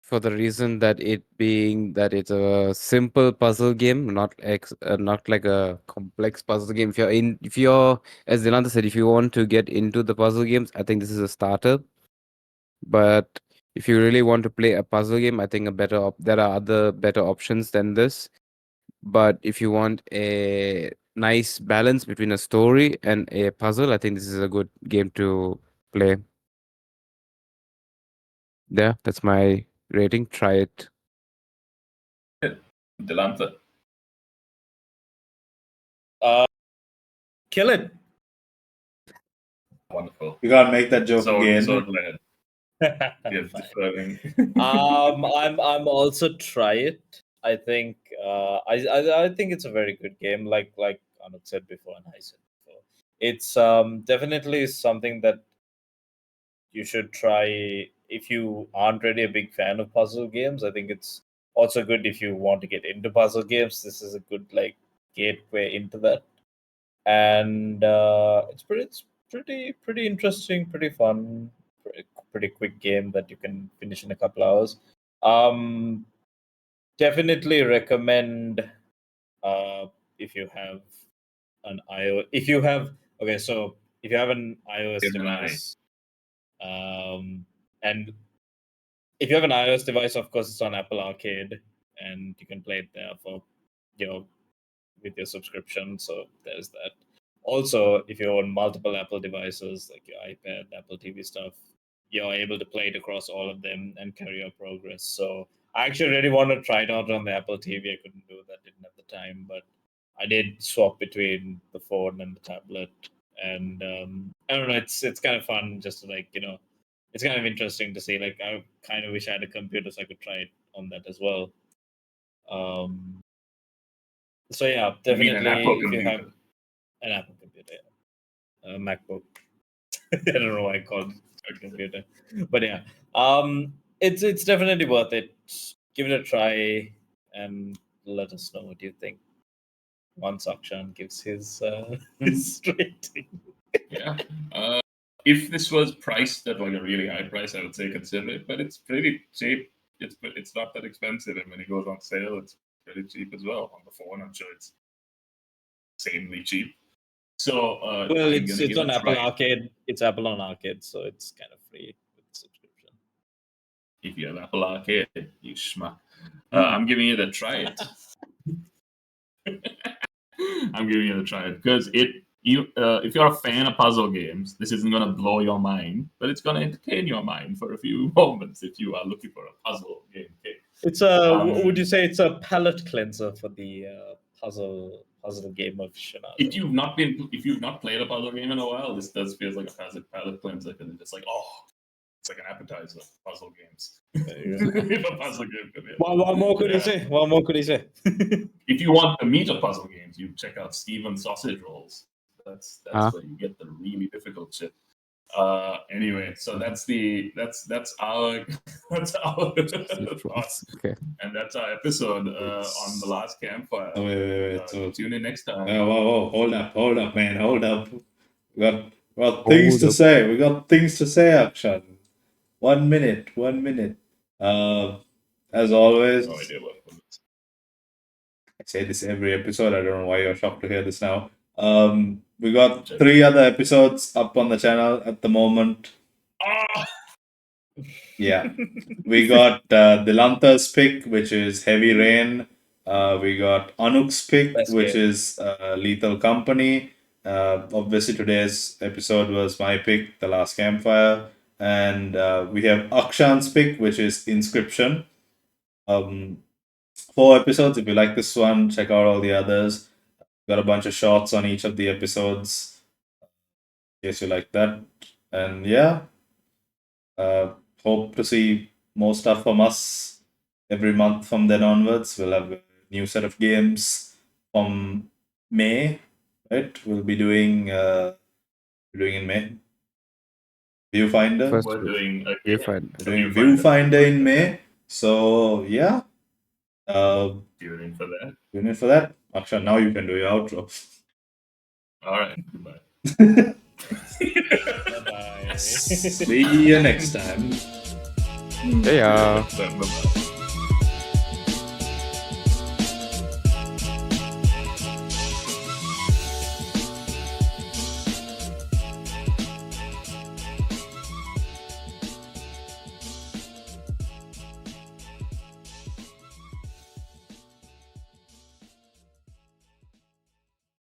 for the reason that it's a simple puzzle game, not like a complex puzzle game. If you're, as Dilanta said, if you want to get into the puzzle games, I think this is a starter. But if you really want to play a puzzle game, I think there are other better options than this. But if you want a nice balance between a story and a puzzle, I think this is a good game to play. Yeah, that's my rating. Try it. Delanta. Kill it. Wonderful. You can't make that joke again. So glad. Yes, deferring. I'm also try it. I think I think it's a very good game. Like Anuk said before and I said before, it's definitely something that you should try if you aren't really a big fan of puzzle games. I think it's also good if you want to get into puzzle games. This is a good like gateway into that, and it's pretty interesting, pretty fun, pretty quick game that you can finish in a couple hours. Definitely recommend if you have an iOS. If you have so if you have an iOS device, and if you have an iOS device, of course, it's on Apple Arcade, and you can play it there for with your subscription. So there's that. Also, if you own multiple Apple devices, like your iPad, Apple TV stuff, you're able to play it across all of them and carry your progress. So I actually really want to try it out on the Apple TV. I couldn't do that, didn't have the time, but I did swap between the phone and the tablet. And I don't know, it's kind of fun just to it's kind of interesting to see. Like I kind of wish I had a computer so I could try it on that as well. So yeah, definitely if you have an Apple computer, a MacBook. I don't know why I called it a computer, but yeah, it's definitely worth it. Give it a try and let us know what you think. Once Akshan gives his rating. Yeah. If this was priced at like a really high price, I would say consider it. But it's pretty cheap. It's not that expensive, and when it goes on sale, it's pretty cheap as well. On the phone, I'm sure it's insanely cheap. So well, it's on Apple Arcade. It's Apple on Arcade, so it's kind of free with subscription. If you have Apple Arcade, you schmuck. I'm giving it a try. I'm giving it a try because if you're a fan of puzzle games, this isn't gonna blow your mind, but it's gonna entertain your mind for a few moments if you are looking for a puzzle game. It's a would you say it's a palate cleanser for the puzzle game aficionado. If you've not played a puzzle game in a while, this does feel like a palate cleanser because it's just like, oh, it's like an appetizer. Puzzle games. If a puzzle game could be. What more could he say? What more could he say? If you want the meat of puzzle games, you check out Steven's Sausage Rolls. That's where you get the really difficult shit. Anyway, so that's our thoughts, Okay. and that's our episode on the Last Campfire. Oh, wait. So, Tune in next time. whoa, hold up, man, hold up. We got things to say. We got things to say, Akshan. 1 minute. As always, No idea what it is. I say this every episode. I don't know why you're shocked to hear this now. We got 3 other episodes up on the channel at the moment. Yeah. We got Dilanta's pick, which is Heavy Rain. We got Anuk's pick, Best which game. is Lethal Company. Obviously, today's episode was my pick, The Last Campfire. And we have Akshan's pick, which is Inscription. 4 episodes. If you like this one, check out all the others. Got a bunch of shots on each of the episodes, in case you like that. And yeah, hope to see more stuff from us every month from then onwards. We'll have a new set of games from May, right? We'll be doing in May. Viewfinder. First We're doing a Viewfinder. We're doing Viewfinder in May. So yeah. Tune in for that. Tune in for that. Akshan, now you can do your outro. All right. Goodbye. Bye-bye. See you next time. Yeah. Bye-bye.